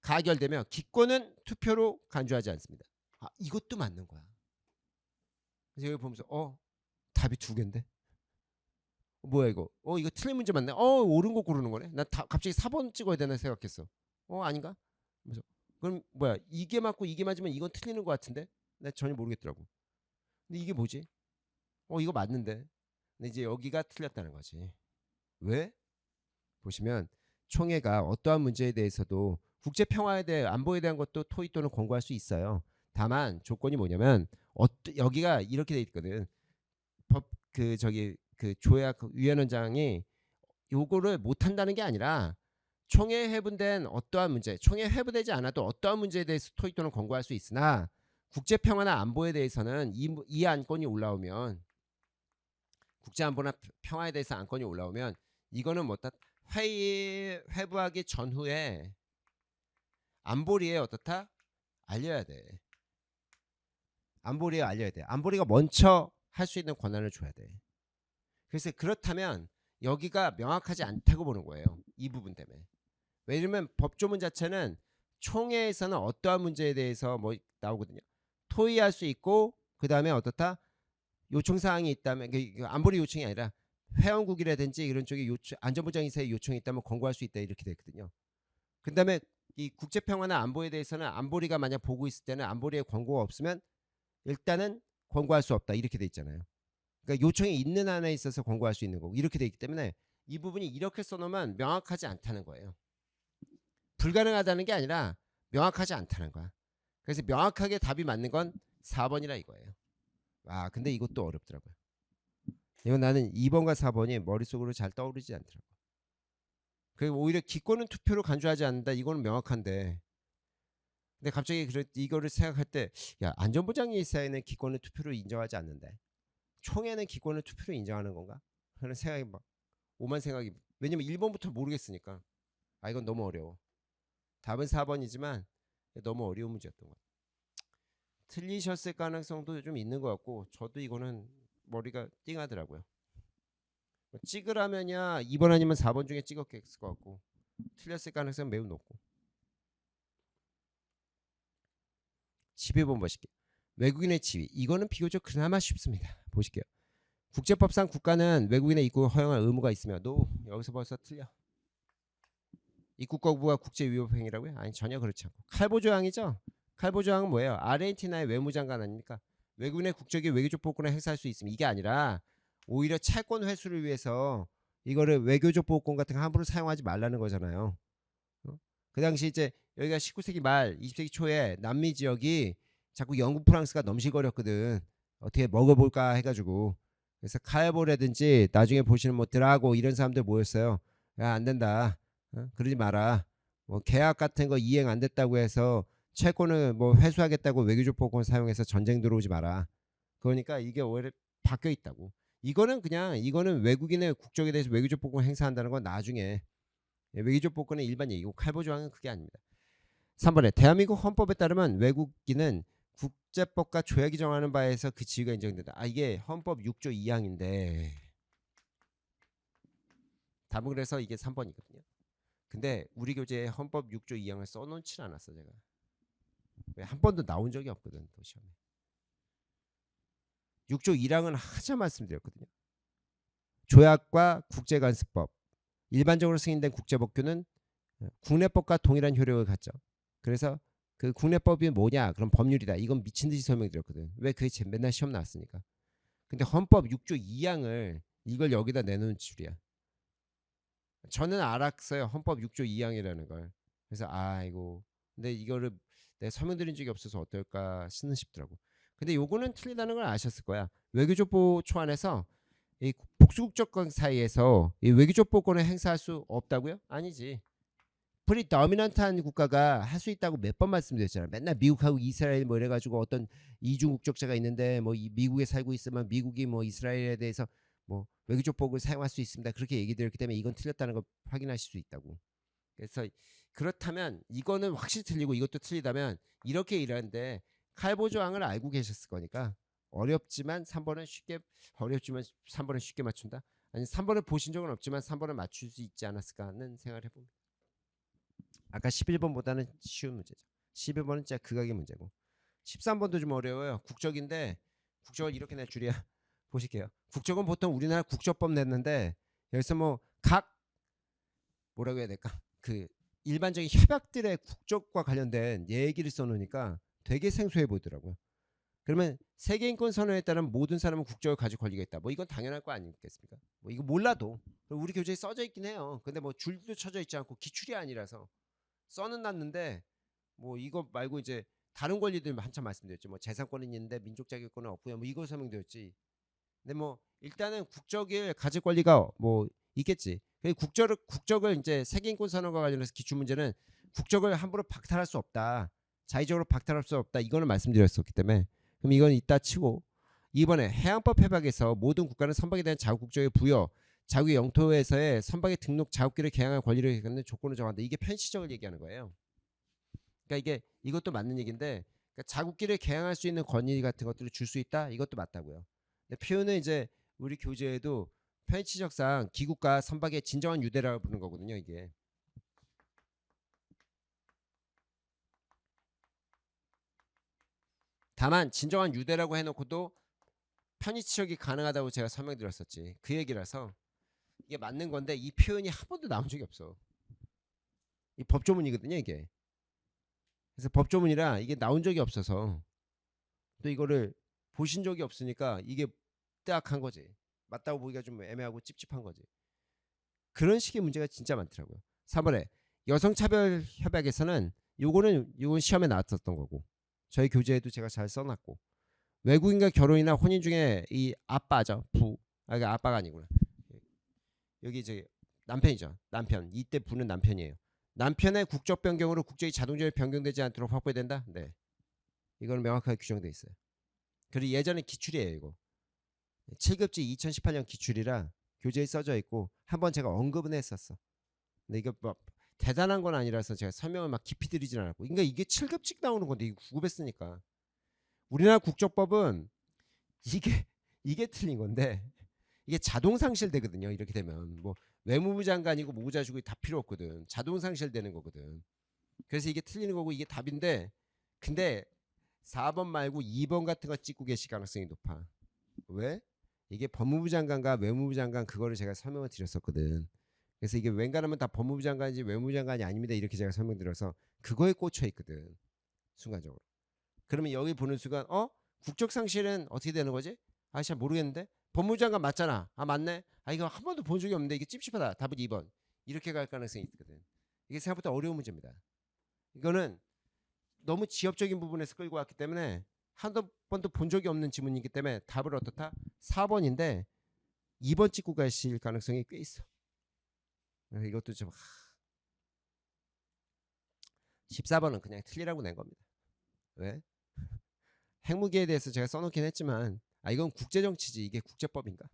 가결되며 기권은 투표로 간주하지 않습니다. 이것도 맞는 거야. 그래서 여기 보면서 답이 2개인데 뭐야 이거? 이거 틀린 문제 맞네. 옳은 거 고르는 거네. 나 갑자기 4번 찍어야 되나 생각했어. 아닌가? 그래서 그럼 뭐야? 이게 맞고 이게 맞으면 이건 틀리는 거 같은데? 나 전혀 모르겠더라고. 근데 이게 뭐지? 이거 맞는데. 근데 이제 여기가 틀렸다는 거지. 왜? 보시면 총회가 어떠한 문제에 대해서도 국제 평화에 대해 안보에 대한 것도 토의 또는 권고할 수 있어요. 다만 조건이 뭐냐면 여기가 이렇게 돼 있거든. 그 조약 위원장이 요거를 못 한다는 게 아니라 총회 회부된 어떠한 문제, 총회 회부되지 않아도 어떠한 문제에 대해서 토의 또는 권고할 수 있으나 국제 평화나 안보에 대해서는 이 안건이 올라오면 국제 안보나 평화에 대해서 안건이 올라오면 이거는 뭐다 회부하기 전후에 안보리에 어떻다 알려야 돼. 안보리에 알려야 돼. 안보리가 먼저 할 수 있는 권한을 줘야 돼. 그래서 그렇다면 여기가 명확하지 않다고 보는 거예요. 이 부분 때문에. 왜냐면 법조문 자체는 총회에서는 어떠한 문제에 대해서 뭐 나오거든요. 토의할 수 있고 그 다음에 어떻다 요청사항이 있다면 안보리 요청이 아니라 회원국이라든지 이런 쪽에 안전보장이사의 요청이 있다면 권고할 수 있다 이렇게 되거든요. 그 다음에 이 국제평화나 안보에 대해서는 안보리가 만약 보고 있을 때는 안보리의 권고가 없으면 일단은 권고할 수 없다 이렇게 돼 있잖아요. 그러니까 요청이 있는 한에 있어서 권고할 수 있는 거고 이렇게 돼 있기 때문에 이 부분이 이렇게 써놓으면 명확하지 않다는 거예요. 불가능하다는 게 아니라 명확하지 않다는 거야. 그래서 명확하게 답이 맞는 건 4번이라 이거예요. 근데 이것도 어렵더라고요. 이건 나는 2번과 4번이 머릿속으로 잘 떠오르지 않더라고. 그리고 오히려 기권은 투표로 간주하지 않는다. 이거는 명확한데. 근데 갑자기 이거를 생각할 때, 안전보장이사에는 기권을 투표로 인정하지 않는데, 총회는 기권을 투표로 인정하는 건가? 그런 생각이 오만 생각이. 왜냐면 1번부터 모르겠으니까. 이건 너무 어려워. 답은 4번이지만 너무 어려운 문제였던 것 같아요. 틀리셨을 가능성도 좀 있는 것 같고 저도 이거는 머리가 띵하더라고요. 찍으라면야 2번 아니면 4번 중에 찍었을 것 같고 틀렸을 가능성은 매우 높고. 12번 보실게요. 외국인의 지위. 이거는 비교적 그나마 쉽습니다. 보실게요. 국제법상 국가는 외국인의 입국을 허용할 의무가 있으며 여기서 벌써 틀려. 입국 거부가 국제 위법 행위라고요? 아니 전혀 그렇지 않고. 칼보조항이죠. 칼보조항은 뭐예요? 아르헨티나의 외무장관 아닙니까? 외국인의 국적이 외교적 보호권을 행사할 수 있으면 이게 아니라 오히려 채권 회수를 위해서 이거를 외교적 보호권 같은 거 함부로 사용하지 말라는 거잖아요. 그 당시 이제 여기가 19세기 말 20세기 초에 남미 지역이 자꾸 영국 프랑스가 넘실거렸거든. 어떻게 먹어볼까 해가지고. 그래서 칼보라든지 나중에 보시는 뭐 드라고 이런 사람들 모였어요. 안 된다. 그러지 마라. 뭐 계약 같은 거 이행 안 됐다고 해서 채권을 뭐 회수하겠다고 외교적 보호권 사용해서 전쟁 들어오지 마라. 그러니까 이게 오히려 바뀌어 있다고. 이거는 외국인의 국적에 대해서 외교적 보호권 행사한다는 건 나중에 외교적 보호권의 일반 얘기고 칼보조항은 그게 아닙니다. 3번에 대한민국 헌법에 따르면 외국인은 국제법과 조약이 정하는 바에서 그 지위가 인정된다. 이게 헌법 6조 2항인데 답은 그래서 이게 3번이거든요. 근데 우리 교재에 헌법 6조 2항을 써놓지 않았어 제가. 왜 한 번도 나온 적이 없거든 또 시험에. 6조 1항은 하자 말씀드렸거든요. 조약과 국제관습법, 일반적으로 승인된 국제법규는 국내법과 동일한 효력을 갖죠. 그래서 그 국내법이 뭐냐? 그럼 법률이다. 이건 미친 듯이 설명드렸거든. 왜 그게 맨날 시험 나왔으니까. 근데 헌법 6조 2항을 이걸 여기다 내놓은 줄이야. 저는 알았어요. 헌법 6조 2항이라는 걸. 그래서 아이고. 근데 이거를 내가 설명드린 적이 없어서 어떨까 싶더라고. 근데 요거는 틀리다는 걸 아셨을 거야. 외교족보 초안에서 이 복수국적권 사이에서 이 외교족보권을 행사할 수 없다고요? 아니지. 프리더미넌트한 국가가 할 수 있다고 몇 번 말씀드렸잖아요. 맨날 미국하고 이스라엘 뭐 이래가지고 어떤 이중 국적자가 있는데 뭐 미국에 살고 있으면 미국이 뭐 이스라엘에 대해서 뭐 외교족보를 사용할 수 있습니다. 그렇게 얘기 드렸기 때문에 이건 틀렸다는 걸 확인하실 수 있다고. 그래서 그렇다면 이거는 확실히 틀리고 이것도 틀리다면 이렇게 일하는데 칼보 조항을 알고 계셨을 거니까 어렵지만 3번은 쉽게 어렵지만 3번은 쉽게 맞춘다. 아니 3번을 보신 적은 없지만 3번을 맞출 수 있지 않았을까 하는 생각을 해봅니다. 아까 11번보다는 쉬운 문제죠. 11번은 진짜 극악의 문제고 13번도 좀 어려워요. 국적인데 국적을 이렇게 낼 줄이야. 보실게요. 국적은 보통 우리나라 국적법 냈는데 여기서 뭐 각 뭐라고 해야 될까? 그 일반적인 협약들의 국적과 관련된 얘기를 써놓으니까 되게 생소해 보이더라고요. 그러면 세계인권 선언에 따른 모든 사람은 국적을 가질 권리가 있다. 뭐 이건 당연할 거 아니겠습니까? 뭐 이거 몰라도 우리 교재에 써져 있긴 해요. 근데 뭐 줄도 쳐져 있지 않고 기출이 아니라서 써는 놨는데 뭐 이거 말고 이제 다른 권리들 한참 말씀드렸죠. 뭐 재산권은 있는데 민족 자격권은 없고요. 뭐 이거 설명드렸지. 근데 뭐 일단은 국적을 가질 권리가 뭐 있겠지. 국적을 이제 세계인권 선언과 관련해서 기출 문제는 국적을 함부로 박탈할 수 없다. 자의적으로 박탈할 수 없다. 이거는 말씀드렸었기 때문에 그럼 이건 이따 치고 이번에 해양법 협약에서 모든 국가는 선박에 대한 자국 국적의 부여, 자국의 영토에서의 선박의 등록 자국기를 개항할 권리를 갖는 조건을 정한다. 이게 편시적을 얘기하는 거예요. 그러니까 이게 이것도 맞는 얘기인데 그러니까 자국기를 개항할 수 있는 권리 같은 것들을 줄 수 있다. 이것도 맞다고요. 근데 표현은 이제 우리 교재에도 편취적상 기국과 선박의 진정한 유대라고 부르는 거거든요. 이게 다만 진정한 유대라고 해놓고도 편의치적이 가능하다고 제가 설명드렸었지. 그 얘기라서 이게 맞는 건데 이 표현이 한 번도 나온 적이 없어. 이 법조문이거든요. 이게. 그래서 법조문이라 이게 나온 적이 없어서 또 이거를 보신 적이 없으니까 이게 딱 한 거지. 맞다고 보기가 좀 애매하고 찝찝한 거지. 그런 식의 문제가 진짜 많더라고요. 3번에 여성차별 협약에서는 요건 시험에 나왔었던 거고 저희 교재에도 제가 잘 써놨고 외국인과 결혼이나 혼인 중에 이 아빠죠. 그러니까 아빠가 아니구나. 여기 이제 남편이죠. 남편. 이때 부는 남편이에요. 남편의 국적 변경으로 국적이 자동적으로 변경되지 않도록 확보해야 된다. 네. 이거는 명확하게 규정돼 있어요. 그리고 예전에 기출이에요. 이거 7급지 2018년 기출이라 교재에 써져 있고 한번 제가 언급은 했었어. 근데 이게 막 대단한 건 아니라서 제가 설명을 막 깊이 드리진 않았고 그러니까 이게 7급씩 나오는 건데 이거 9급에 쓰니까 우리나라 국적법은 이게 틀린 건데 이게 자동 상실되거든요. 이렇게 되면 뭐 외무부 장관이고 모자주고 다 필요 없거든. 자동 상실되는 거거든. 그래서 이게 틀리는 거고 이게 답인데 근데 4번 말고 2번 같은 거 찍고 계실 가능성이 높아. 왜? 이게 법무부 장관과 외무부 장관 그거를 제가 설명을 드렸었거든. 그래서 이게 웬간하면 다 법무부 장관인지 외무부 장관이 아닙니다. 이렇게 제가 설명드려서 그거에 꽂혀 있거든. 순간적으로. 그러면 여기 보는 순간 국적 상실은 어떻게 되는 거지? 아, 잘 모르겠는데. 법무부 장관 맞잖아. 아, 맞네. 아, 이거 한 번도 본 적이 없는데 이게 찝찝하다. 답은 2번. 이렇게 갈 가능성이 있거든. 이게 생각보다 어려운 문제입니다. 이거는 너무 지엽적인 부분에서 끌고 왔기 때문에 한 번도 본 적이 없는 지문이기 때문에 답을 어떻다? 4번인데 2번 찍고 가실 가능성이 꽤 있어. 이것도 좀 14번은 그냥 틀리라고 낸 겁니다. 왜? 핵무기에 대해서 제가 써놓긴 했지만 이건 국제정치지 이게 국제법인가?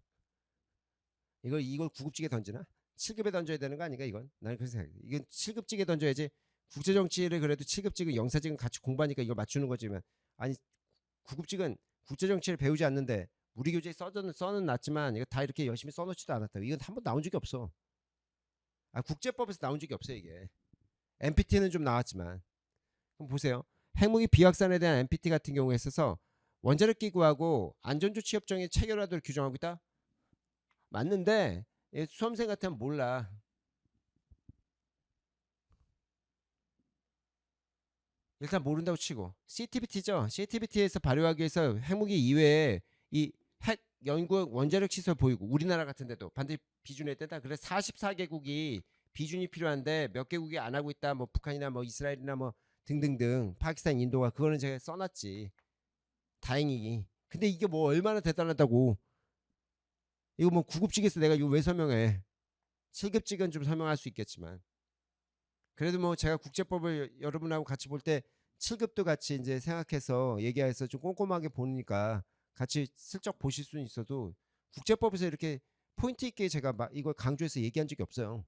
이걸 9급직에 던지나? 7급에 던져야 되는 거 아닌가 이건? 나는 그렇게 생각해. 이건 7급직에 던져야지. 국제정치를 그래도 7급직은 영사직은 같이 공부하니까 이걸 맞추는 거지만 아니 9급직은 국제정치를 배우지 않는데 우리 교재에 써는 놨지만 이거 다 이렇게 열심히 써놓지도 않았다. 이건 한 번 나온 적이 없어. 국제법에서 나온 적이 없어요 이게. NPT는 좀 나왔지만. 그럼 보세요. 핵무기 비확산에 대한 NPT 같은 경우에 있어서 원자력 기구하고 안전조치협정에 체결하도록 규정하고 있다. 맞는데 수험생 같으면 몰라. 일단 모른다고 치고 CTBT죠. CTBT에서 발효하기 위해서 핵무기 이외에 이 핵 연구 원자력 시설 보이고 우리나라 같은 데도 반드시 비준해야 된다. 그래서 44개국이 비준이 필요한데 몇 개국이 안 하고 있다. 뭐 북한이나 뭐 이스라엘이나 뭐 등등등 파키스탄 인도가 그거는 제가 써놨지. 다행히. 근데 이게 뭐 얼마나 대단하다고. 이거 뭐 9급직에서 내가 이거 왜 설명해. 7급직은 좀 설명할 수 있겠지만 그래도 뭐 제가 국제법을 여러분하고 같이 볼 때 7급도 같이 이제 생각해서 얘기해서 좀 꼼꼼하게 보니까 같이 슬쩍 보실 수는 있어도 국제법에서 이렇게 포인트 있게 제가 막 이걸 강조해서 얘기한 적이 없어요.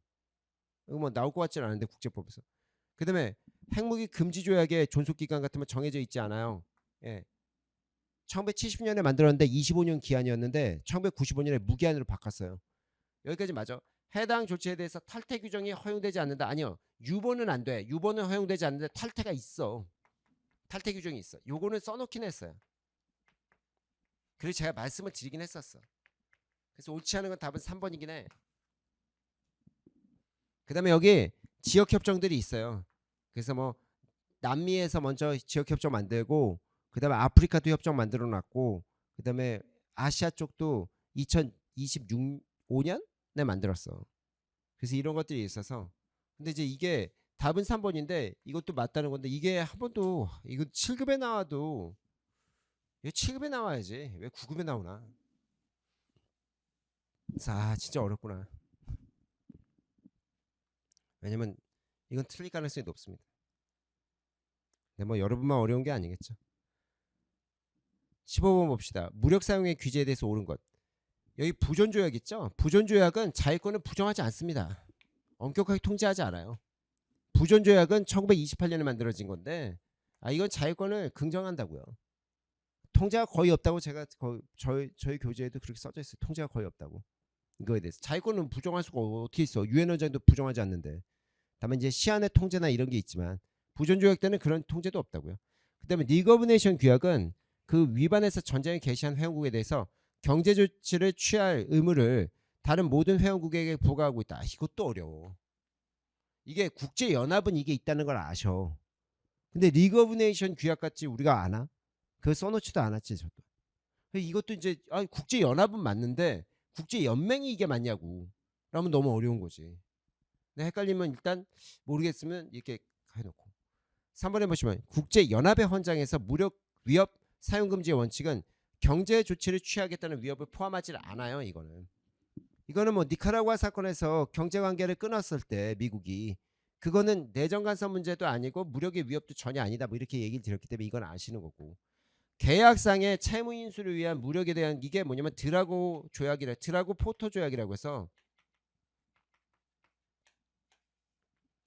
이거 뭐 나올 것 같지는 않은데 국제법에서. 그다음에 핵무기 금지 조약의 존속 기간 같은 건 정해져 있지 않아요. 예. 1970년에 만들었는데 25년 기한이었는데 1995년에 무기한으로 바꿨어요. 여기까지 맞아. 해당 조치에 대해서 탈퇴 규정이 허용되지 않는다. 아니요. 유보는 안 돼. 유보는 허용되지 않는데 탈퇴가 있어. 탈퇴 규정이 있어. 요거는 써놓긴 했어요. 그래서 제가 말씀을 드리긴 했었어. 그래서 옳지 않은 건 답은 3번이긴 해. 그 다음에 여기 지역협정들이 있어요. 그래서 뭐 남미에서 먼저 지역협정 만들고 그 다음에 아프리카도 협정 만들어 놨고 그 다음에 아시아 쪽도 2025년에 만들었어. 그래서 이런 것들이 있어서 근데 이제 이게 답은 3번인데 이것도 맞다는 건데 이게 한 번도 이거 7급에 나와도 이거 7급에 나와야지 왜 9급에 나오나. 진짜 어렵구나. 왜냐면 이건 틀릴 가능성이 높습니다. 근데 뭐 여러분만 어려운 게 아니겠죠. 15번 봅시다. 무력 사용의 규제에 대해서 옳은 것. 여기 부존조약 있죠? 부존조약은 자위권을 부정하지 않습니다. 엄격하게 통제하지 않아요. 부존조약은 1928년에 만들어진 건데 이건 자위권을 긍정한다고요. 통제가 거의 없다고 제가 저희 교재에도 그렇게 써져 있어요. 통제가 거의 없다고. 이거에 대해서 자위권은 부정할 수가 어떻게 있어. 유엔 원장도 부정하지 않는데. 다만 이제 시한의 통제나 이런 게 있지만 부존조약 때는 그런 통제도 없다고요. 그다음에 리그 오브 네이션 규약은 그 위반해서 전쟁을 개시한 회원국에 대해서 경제 조치를 취할 의무를 다른 모든 회원국에게 부과하고 있다. 이것도 어려워. 이게 국제연합은 이게 있다는 걸 아셔. 근데 리그 오브 네이션 규약 같이 우리가 아나? 그거 써놓지도 않았지 저도. 이것도 이제 국제연합은 맞는데 국제연맹이 이게 맞냐고. 그러면 너무 어려운 거지. 헷갈리면 일단 모르겠으면 이렇게 해놓고 3번에 보시면 국제연합의 헌장에서 무력 위협 사용금지의 원칙은 경제 조치를 취하겠다는 위협을 포함하지 않아요. 이거는 뭐 니카라구아 사건에서 경제관계를 끊었을 때 미국이 그거는 내정 간섭 문제도 아니고 무력의 위협도 전혀 아니다 뭐 이렇게 얘기를 드렸기 때문에 이건 아시는 거고 계약상의 채무 인수를 위한 무력에 대한 이게 뭐냐면 드라고 포토 조약이라고 해서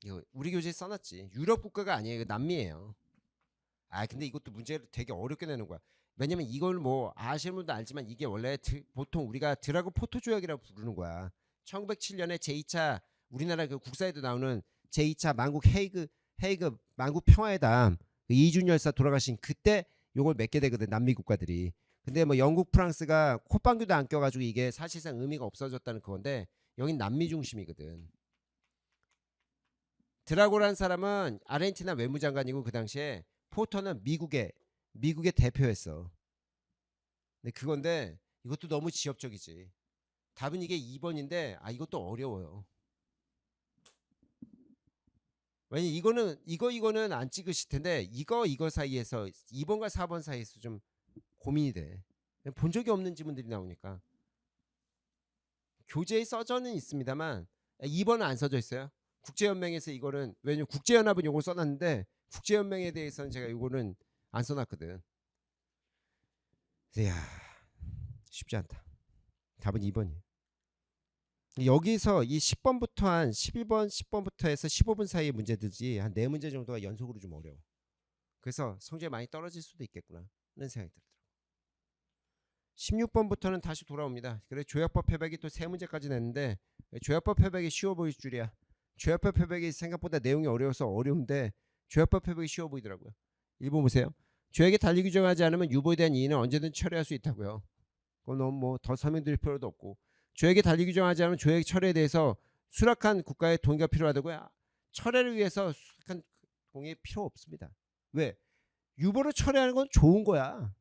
이거 우리 교재에 써놨지. 유럽 국가가 아니에요. 이거 남미예요. 근데 이것도 문제를 되게 어렵게 내는 거야. 왜냐면 이걸 뭐 아시는 분도 알지만 이게 원래 보통 우리가 드라고 포토 조약이라고 부르는 거야. 1907년에 제2차 우리나라 그 국사에도 나오는 제2차 만국 헤이그 만국 평화회담 이준 열사 돌아가신 그때 요걸 맺게 되거든 남미 국가들이. 근데 뭐 영국 프랑스가 콧방귀도 안 껴가지고 이게 사실상 의미가 없어졌다는 그건데 여긴 남미 중심이거든. 드라고라는 사람은 아르헨티나 외무장관이고 그 당시에 포터는 미국의 대표였어. 근데 그건데 이것도 너무 지엽적이지. 답은 이게 2번인데 이것도 어려워요. 왜냐 이거는 안 찍으실 텐데 이거 사이에서 2번과 4번 사이에서 좀 고민이 돼. 본 적이 없는 지문들이 나오니까. 교재에 써져는 있습니다만 2번은 안 써져 있어요. 국제연맹에서 이거는 왜냐면 국제연합은 요걸 써놨는데 국제연맹에 대해서는 제가 이거는 안 써놨거든. 이야 쉽지 않다. 답은 2번이에요. 여기서 이 10번부터 한 12번 10번부터 해서 15분 사이의 문제들이 한 4문제 정도가 연속으로 좀 어려워. 그래서 성적이 많이 떨어질 수도 있겠구나 하는 생각이 들더라고요. 16번부터는 다시 돌아옵니다. 그래 조약법 협약이 또 3문제까지 냈는데 조약법 협약이 쉬워 보일 줄이야. 죄화법 회백이 생각보다 내용이 어려워서 어려운데 죄화법 회백이 쉬워 보이더라고요. 1번 보세요. 죄액에 달리 규정하지 않으면 유보에 대한 이의는 언제든 처리할 수 있다고요. 그건 너무 뭐 더 설명드릴 필요도 없고, 죄액에 달리 규정하지 않으면 죄액 처리에 대해서 수락한 국가의 동의가 필요하다고요. 철회를 위해서 수락한 동의 필요 없습니다. 왜? 유보를 처리하는 건 좋은 거야.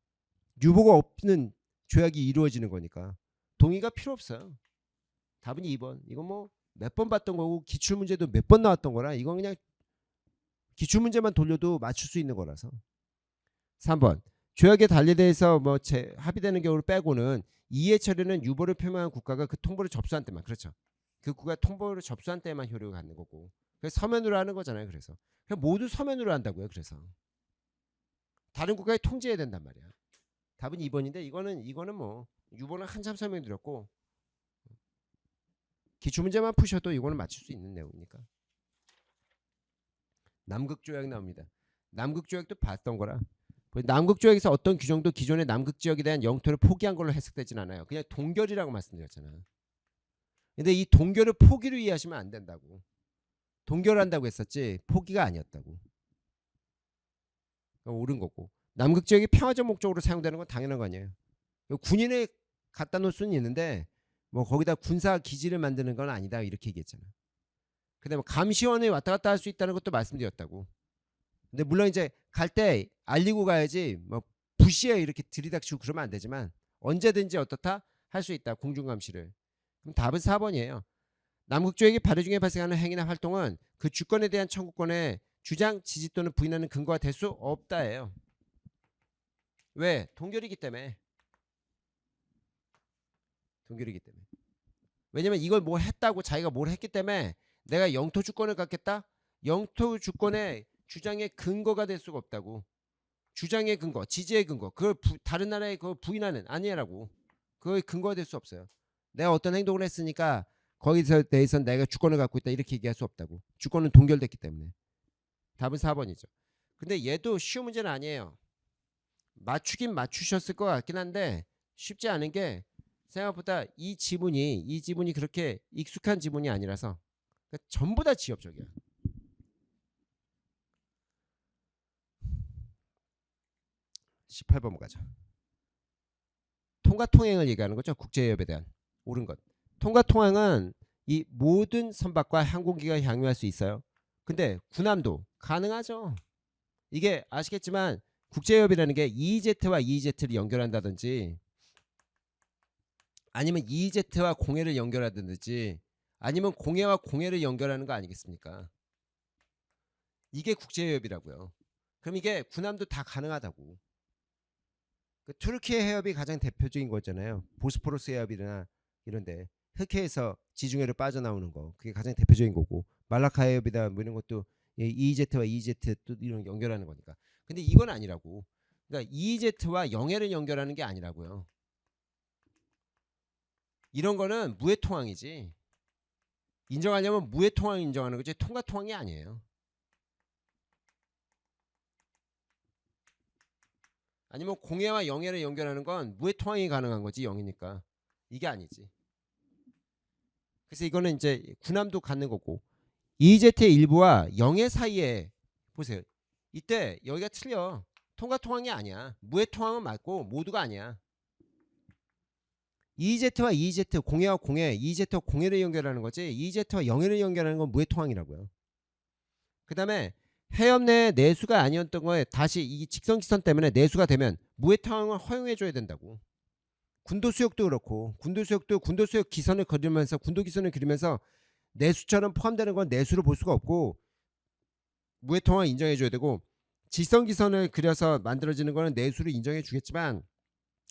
유보가 없는 조약이 이루어지는 거니까 동의가 필요 없어요. 답은 2번. 이건 뭐 몇 번 봤던 거고 기출문제도 몇 번 나왔던 거라 이건 그냥 기출문제만 돌려도 맞출 수 있는 거라서. 3번. 조약의 달리대에서 뭐 합의되는 경우를 빼고는 이해 처리는 유보를 표명한 국가가 그 통보를 접수한 때만, 그렇죠. 그 국가가 통보를 접수한 때만 효력을 갖는 거고, 그래서 서면으로 하는 거잖아요. 그래서 모두 서면으로 한다고요. 그래서 다른 국가에 통지해야 된단 말이야. 답은 2번인데 이거는 뭐 유보는 한참 설명드렸고 기출문제만 푸셔도 이거는 맞출 수 있는 내용이니까. 남극조약 나옵니다. 남극조약도 봤던 거라. 남극조약에서 어떤 규정도 기존의 남극지역에 대한 영토를 포기한 걸로 해석되진 않아요. 그냥 동결이라고 말씀드렸잖아. 근데 이 동결을 포기로 이해하시면 안 된다고. 동결한다고 했었지 포기가 아니었다고. 옳은 거고. 남극지역이 평화적 목적으로 사용되는 건 당연한 거 아니에요. 군인을 갖다 놓을 수는 있는데 뭐 거기다 군사 기지를 만드는 건 아니다 이렇게 얘기했잖아. 그다음에 감시원이 왔다 갔다 할 수 있다는 것도 말씀드렸다고. 근데 물론 이제 갈 때 알리고 가야지 뭐 부시에 이렇게 들이닥치고 그러면 안 되지만 언제든지 어떻다 할 수 있다 공중감시를. 그럼 답은 4번이에요. 남극조약이 발효 중에 발생하는 행위나 활동은 그 주권에 대한 청구권의 주장, 지지 또는 부인하는 근거가 될 수 없다예요. 왜? 동결이기 때문에. 동결이기 때문에. 왜냐면 이걸 뭐 했다고 자기가 뭘 했기 때문에 내가 영토 주권을 갖겠다? 영토 주권의 주장의 근거가 될 수가 없다고. 주장의 근거, 지지의 근거, 그걸 다른 나라에 그걸 부인하는 아니라고. 그거의 근거가 될 수 없어요. 내가 어떤 행동을 했으니까 거기서 대해서 내가 주권을 갖고 있다 이렇게 얘기할 수 없다고. 주권은 동결됐기 때문에. 답은 4번이죠. 근데 얘도 쉬운 문제는 아니에요. 맞추긴 맞추셨을 것 같긴 한데 쉽지 않은 게 생각보다 이 지문이 그렇게 익숙한 지문이 아니라서 그러니까 전부 다 지엽적이야. 18번 가자. 통과통행을 얘기하는 거죠. 국제협에 대한. 옳은 것. 통과통행은 이 모든 선박과 항공기가 향유할 수 있어요. 근데 군함도 가능하죠. 이게 아시겠지만 국제협이라는 게 EEZ와 EEZ를 연결한다든지 아니면 EEZ와 공해를 연결하든지 아니면 공해와 공해를 연결하는 거 아니겠습니까? 이게 국제협이라고요. 그럼 이게 군함도 다 가능하다고. 그 투르키예 해협이 가장 대표적인 거잖아요. 보스포러스 해협이나 이런데 흑해에서 지중해로 빠져나오는 거 그게 가장 대표적인 거고 말라카 해협이다 뭐 이런 것도 EEZ와 EEZ 또 이런 연결하는 거니까. 근데 이건 아니라고. 그러니까 EEZ와 영해를 연결하는 게 아니라고요. 이런 거는 무해통항이지. 인정하려면 무해통항 인정하는 거지 통과통항이 아니에요. 아니면 공해와 영해를 연결하는 건 무해통항이 가능한 거지 영이니까. 이게 아니지. 그래서 이거는 이제 군함도 갖는 거고 EEZ의 일부와 영해 사이에 보세요. 이때 여기가 틀려. 통과통항이 아니야. 무해통항은 맞고 모두가 아니야. EEZ와 EEZ 공해와 공해 EEZ와 공해를 연결하는 거지 EEZ와 영해를 연결하는 건 무해통항이라고요. 그 다음에 해협 내 내수가 아니었던 거에 다시 이 직선지선 때문에 내수가 되면 무해통항을 허용해줘야 된다고. 군도수역도 그렇고 군도수역 기선을 그리면서 군도기선을 그리면서 내수처럼 포함되는 건 내수로 볼 수가 없고 무해통항 인정해줘야 되고 직선기선을 그려서 만들어지는 거는 내수를 인정해주겠지만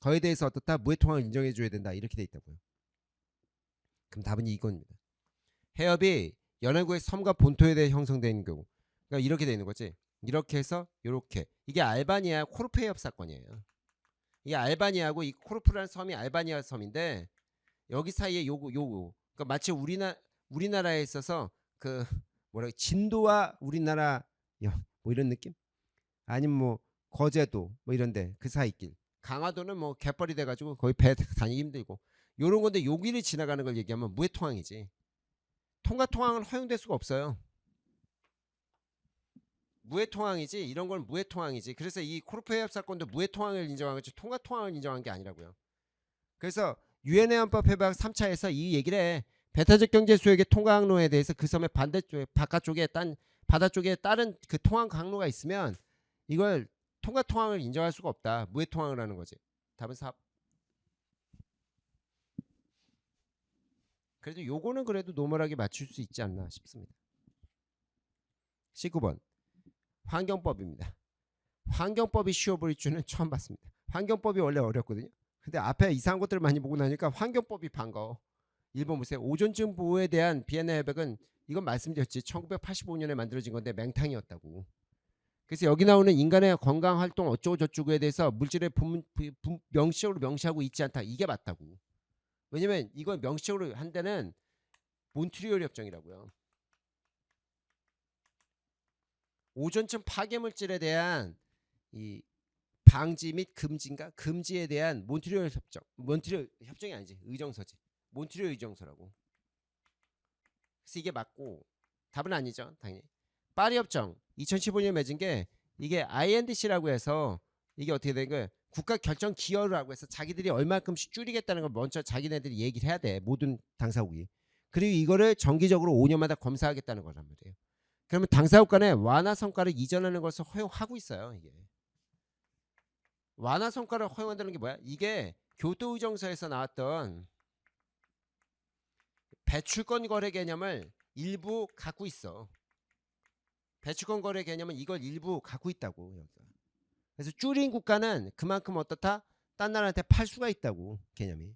거기에 대해서 어떻다 무해통항을 인정해줘야 된다 이렇게 돼 있다고요. 그럼 답은 이건입니다. 해협이 연안국의 섬과 본토에 대해 형성된 경우 그러니까 이렇게 돼 있는 거지. 이렇게 해서 이렇게 이게 알바니아 코르프 해협 사건이에요. 이 알바니아하고 이 코르프라는 섬이 알바니아 섬인데 여기 사이에 요거 그러니까 마치 우리나라에 있어서 그 뭐라 진도와 우리나라 뭐 이런 느낌? 아니면 뭐 거제도 뭐 이런데 그 사이 길. 강화도는 뭐 갯벌이 돼가지고 거의 배 다니기 힘들고 요런 건데 여기를 지나가는 걸 얘기하면 무해통항이지. 통과 통항은 허용될 수가 없어요. 무해 통항이지. 이런 건 무해 통항이지. 그래서 이 코르프 해협 사건도 무해 통항을 인정한 거지 통과 통항을 인정한 게 아니라고요. 그래서 유엔 해안법 협약 3차에서 이 얘기를 해. 배타적 경제 수역의 통과 항로에 대해서 그 섬의 반대쪽에 바깥쪽에 바다 쪽에 다른 그 통항 항로가 있으면 이걸 통과 통항을 인정할 수가 없다. 무해 통항을 하는 거지. 답은 4. 그래도 요거는 그래도 노멀하게 맞출 수 있지 않나 싶습니다. 19번 환경법입니다. 환경법이 쉬워 보일 줄은 처음 봤습니다. 환경법이 원래 어렵거든요. 근데 앞에 이상한 것들을 많이 보고 나니까 환경법이 반가워. 1번 보세요. 오존층 보호에 대한 비엔나 협약은 이건 말씀드렸지. 1985년에 만들어진 건데 맹탕이었다고. 그래서 여기 나오는 인간의 건강 활동 어쩌고 저쩌고에 대해서 물질의 명시적으로 명시하고 있지 않다. 이게 맞다고. 왜냐면 이건 명시적으로 한 데는 몬트리올 협정이라고요. 오존층 파괴 물질에 대한 이 방지 및 금지인가? 금지에 대한 몬트리올 협정. 몬트리올 협정이 아니지. 의정서지. 몬트리올 의정서라고. 그래서 이게 맞고 답은 아니죠. 당연히. 파리 협정 2015년에 맺은 게 이게 INDC라고 해서 이게 어떻게 된 거예요? 국가 결정 기여를 하고 해서 자기들이 얼마큼씩 줄이겠다는 걸 먼저 자기네들이 얘기를 해야 돼. 모든 당사국이. 그리고 이거를 정기적으로 5년마다 검사하겠다는 거란 말이에요. 그러면 당사국 간에 완화 성과를 이전하는 것을 허용하고 있어요. 이게. 완화 성과를 허용한다는 게 뭐야? 이게 교토의정서에서 나왔던 배출권 거래 개념을 일부 갖고 있어. 배출권 거래 개념은 이걸 일부 갖고 있다고. 그래서 줄인 국가는 그만큼 어떻다? 딴 나라한테 팔 수가 있다고. 개념이.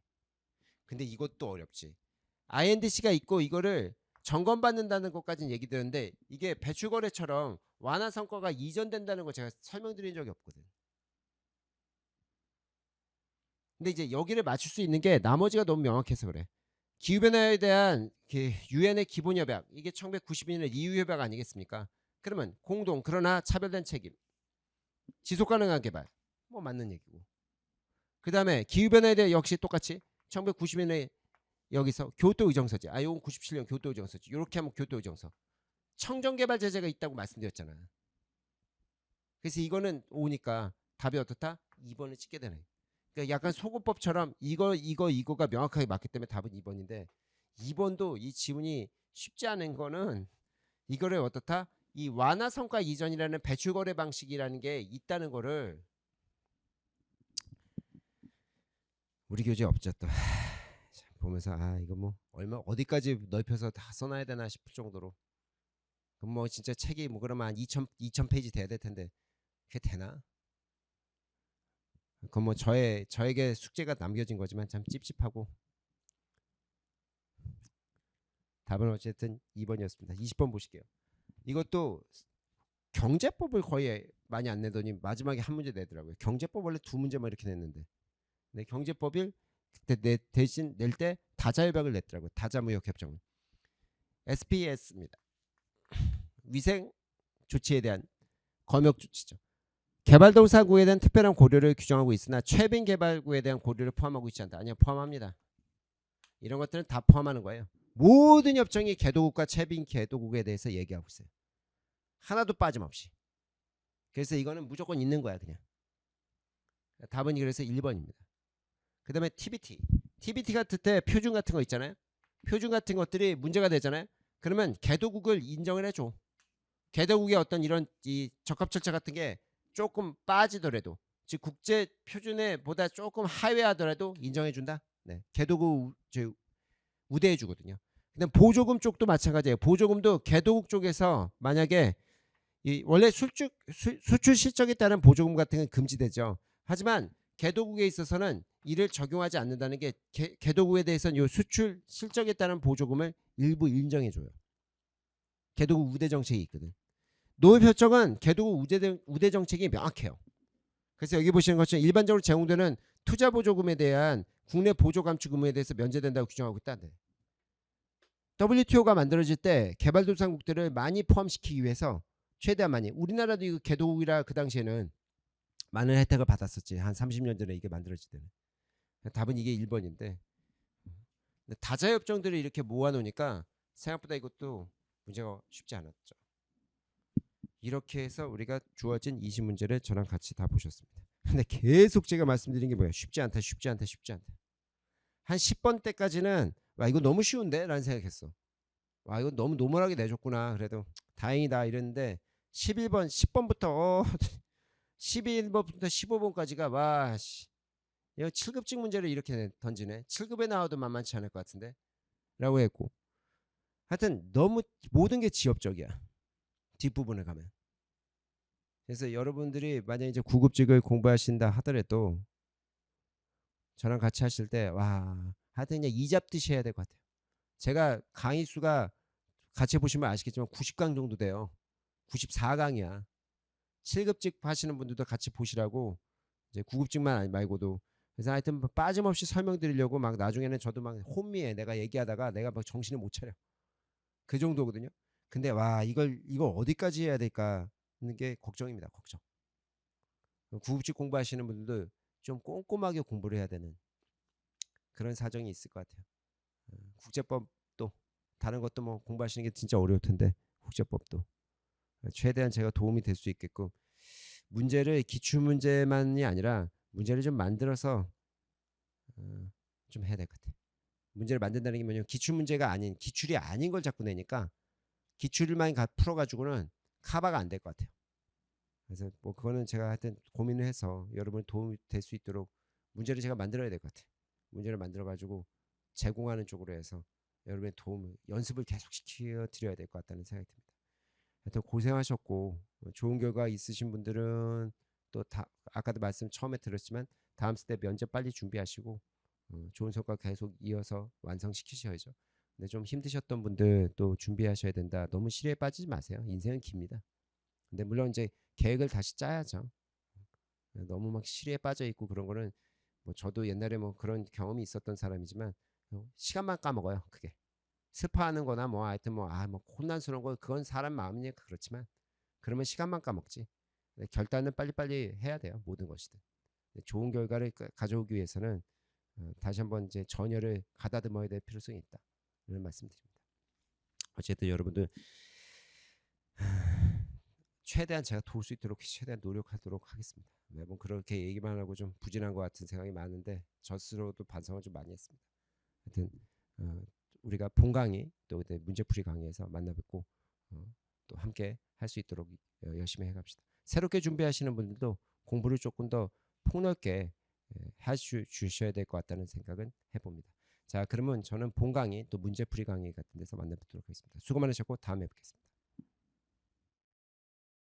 근데 이것도 어렵지. INDC가 있고 이거를 점검받는다는 것까지는 얘기 드렸는데 이게 배출거래처럼 완화 성과가 이전된다는 거 제가 설명드린 적이 없거든. 근데 이제 여기를 맞출 수 있는 게 나머지가 너무 명확해서 그래. 기후변화에 대한 유엔의 기본협약, 이게 1992년에 이유협약 아니겠습니까? 그러면 공동 그러나 차별된 책임, 지속가능한 개발, 뭐 맞는 얘기고. 그 다음에 기후변화에 대해 역시 똑같이 1990년에 여기서 교토의정서지. 이건 97년 교토의정서지. 이렇게 하면 교토의정서. 청정개발 제재가 있다고 말씀드렸잖아. 그래서 이거는 오니까 답이 어떻다? 2번을 찍게 되네. 그러니까 약간 소고법처럼 이거가 명확하게 맞기 때문에 답은 2번인데 2번도 이 지문이 쉽지 않은 거는 이거를 어떻다? 이 완화 성과 이전이라는 배출거래 방식이라는 게 있다는 거를 우리 교재 없죠 또. 보면서 이거 뭐 얼마 어디까지 넓혀서 다 써놔야 되나 싶을 정도로. 그럼 뭐 진짜 책이 뭐 그러면 한 2,000 페이지 돼야 될 텐데 그게 되나? 그건 뭐 저에게 숙제가 남겨진 거지만 참 찝찝하고. 답은 어쨌든 2번이었습니다. 20번 보실게요. 이것도 경제법을 거의 많이 안 내더니 마지막에 한 문제 내더라고요. 경제법 원래 2문제만 이렇게 냈는데. 네, 경제법을 그때 대신 낼 때 다자협약을 냈더라고요. 다자무역협정을. SPS입니다. 위생 조치에 대한 검역 조치죠. 개발도상국에 대한 특별한 고려를 규정하고 있으나 최빈 개발국에 대한 고려를 포함하고 있지 않다. 아니요, 포함합니다. 이런 것들은 다 포함하는 거예요. 모든 협정이 개도국과 최빈 개도국에 대해서 얘기하고 있어요. 하나도 빠짐없이. 그래서 이거는 무조건 있는 거야 그냥. 답은 그래서 1번입니다. 그 다음에 TBT. TBT 같을 때 표준 같은 거 있잖아요. 표준 같은 것들이 문제가 되잖아요. 그러면 개도국을 인정을 해줘. 개도국의 어떤 이런 이 적합절차 같은 게 조금 빠지더라도, 즉 국제 표준에 보다 조금 하회하더라도 인정해준다. 네, 개도국 우대해주거든요. 근데 보조금 쪽도 마찬가지예요. 보조금도 개도국 쪽에서 만약에 원래 수출 실적에 따른 보조금 같은 건 금지되죠. 하지만 개도국에 있어서는 이를 적용하지 않는다는 게 개도국에 대해서는 이 수출 실적에 따른 보조금을 일부 인정해줘요. 개도국 우대 정책이 있거든. 노협협정은 개도국 우대 정책이 명확해요. 그래서 여기 보시는 것처럼 일반적으로 제공되는 투자 보조금에 대한 국내 보조 감축 의무에 대해서 면제된다고 규정하고 있다. 네. WTO가 만들어질 때 개발도상국들을 많이 포함시키기 위해서 최대한 많이, 우리나라도 이거 개도국이라 그 당시에는 많은 혜택을 받았었지. 한 30년 전에 이게 만들어질 때는. 답은 이게 1번인데 다자협정들을 이렇게 모아놓으니까 생각보다 이것도 문제가 쉽지 않았죠. 이렇게 해서 우리가 주어진 20문제를 저랑 같이 다 보셨습니다. 근데 계속 제가 말씀드린 게 뭐예요? 쉽지 않다, 쉽지 않다, 쉽지 않다. 한 10번 때까지는 와 이거 너무 쉬운데? 라는 생각했어. 와 이거 너무 노멀하게 내줬구나. 그래도 다행이다 이랬는데 11번, 10번부터 11번부터 15번까지가 와 씨. 이거 7급직 문제를 이렇게 던지네. 7급에 나와도 만만치 않을 것 같은데? 라고 했고. 하여튼 너무 모든 게 지엽적이야. 뒷부분에 가면. 그래서 여러분들이 만약에 이제 9급직을 공부하신다 하더라도 저랑 같이 하실 때 와 하여튼 그냥 이 잡듯이 해야 될 것 같아요. 제가 강의 수가 같이 보시면 아시겠지만 90강 정도 돼요. 94강이야. 7급직 하시는 분들도 같이 보시라고 이제 9급직만 말고도 그래서 하여튼 빠짐없이 설명드리려고 막 나중에는 저도 막 혼미해. 내가 얘기하다가 내가 막 정신을 못 차려. 그 정도거든요. 근데 와 이걸 어디까지 해야 될까 하는 게 걱정입니다. 걱정. 9급직 공부하시는 분들도 좀 꼼꼼하게 공부를 해야 되는 그런 사정이 있을 것 같아요. 국제법도 다른 것도 뭐 공부하시는 게 진짜 어려울 텐데 국제법도 최대한 제가 도움이 될 수 있게끔 문제를 기출 문제만이 아니라 문제를 좀 만들어서 좀 해야 될 것 같아요. 문제를 만든다는 게 뭐냐면 기출 문제가 아닌 기출이 아닌 걸 자꾸 내니까 기출만 풀어가지고는 커버가 안 될 것 같아요. 그래서 뭐 그거는 제가 하여튼 고민을 해서 여러분 도움이 될 수 있도록 문제를 제가 만들어야 될 것 같아요. 문제를 만들어 가지고 제공하는 쪽으로 해서 여러분의 도움을 연습을 계속 시켜 드려야 될 것 같다는 생각이 듭니다. 하여튼 고생하셨고 좋은 결과 있으신 분들은 또 다 아까도 말씀 처음에 들었지만 다음 스텝 면접 빨리 준비하시고 좋은 성과 계속 이어서 완성시키셔야죠. 근데 좀 힘드셨던 분들 또 준비하셔야 된다. 너무 시리에 빠지지 마세요. 인생은 깁니다. 근데 물론 이제 계획을 다시 짜야죠. 너무 막 시리에 빠져 있고 그런 거는 뭐 저도 옛날에 뭐 그런 경험이 있었던 사람이지만 시간만 까먹어요. 그게 슬퍼하는 거나 뭐 하여튼 뭐 혼란스러운 거 그건 사람 마음이니까 그렇지만 그러면 시간만 까먹지. 결단은 빨리빨리 해야 돼요. 모든 것이든. 좋은 결과를 가져오기 위해서는 다시 한번 이제 전열을 가다듬어야 될 필요성이 있다. 이런 말씀드립니다. 어쨌든 여러분들 최대한 제가 도울 수 있도록 최대한 노력하도록 하겠습니다. 매번 그렇게 얘기만 하고 좀 부진한 것 같은 생각이 많은데 저스로도 반성을 좀 많이 했습니다. 하여튼 우리가 본 강의 또 문제풀이 강의에서 만나 뵙고 또 함께 할 수 있도록 열심히 해갑시다. 새롭게 준비하시는 분들도 공부를 조금 더 폭넓게 해주셔야 될 것 같다는 생각은 해봅니다. 자 그러면 저는 본 강의 또 문제풀이 강의 같은 데서 만나 뵙도록 하겠습니다. 수고 많으셨고 다음에 뵙겠습니다.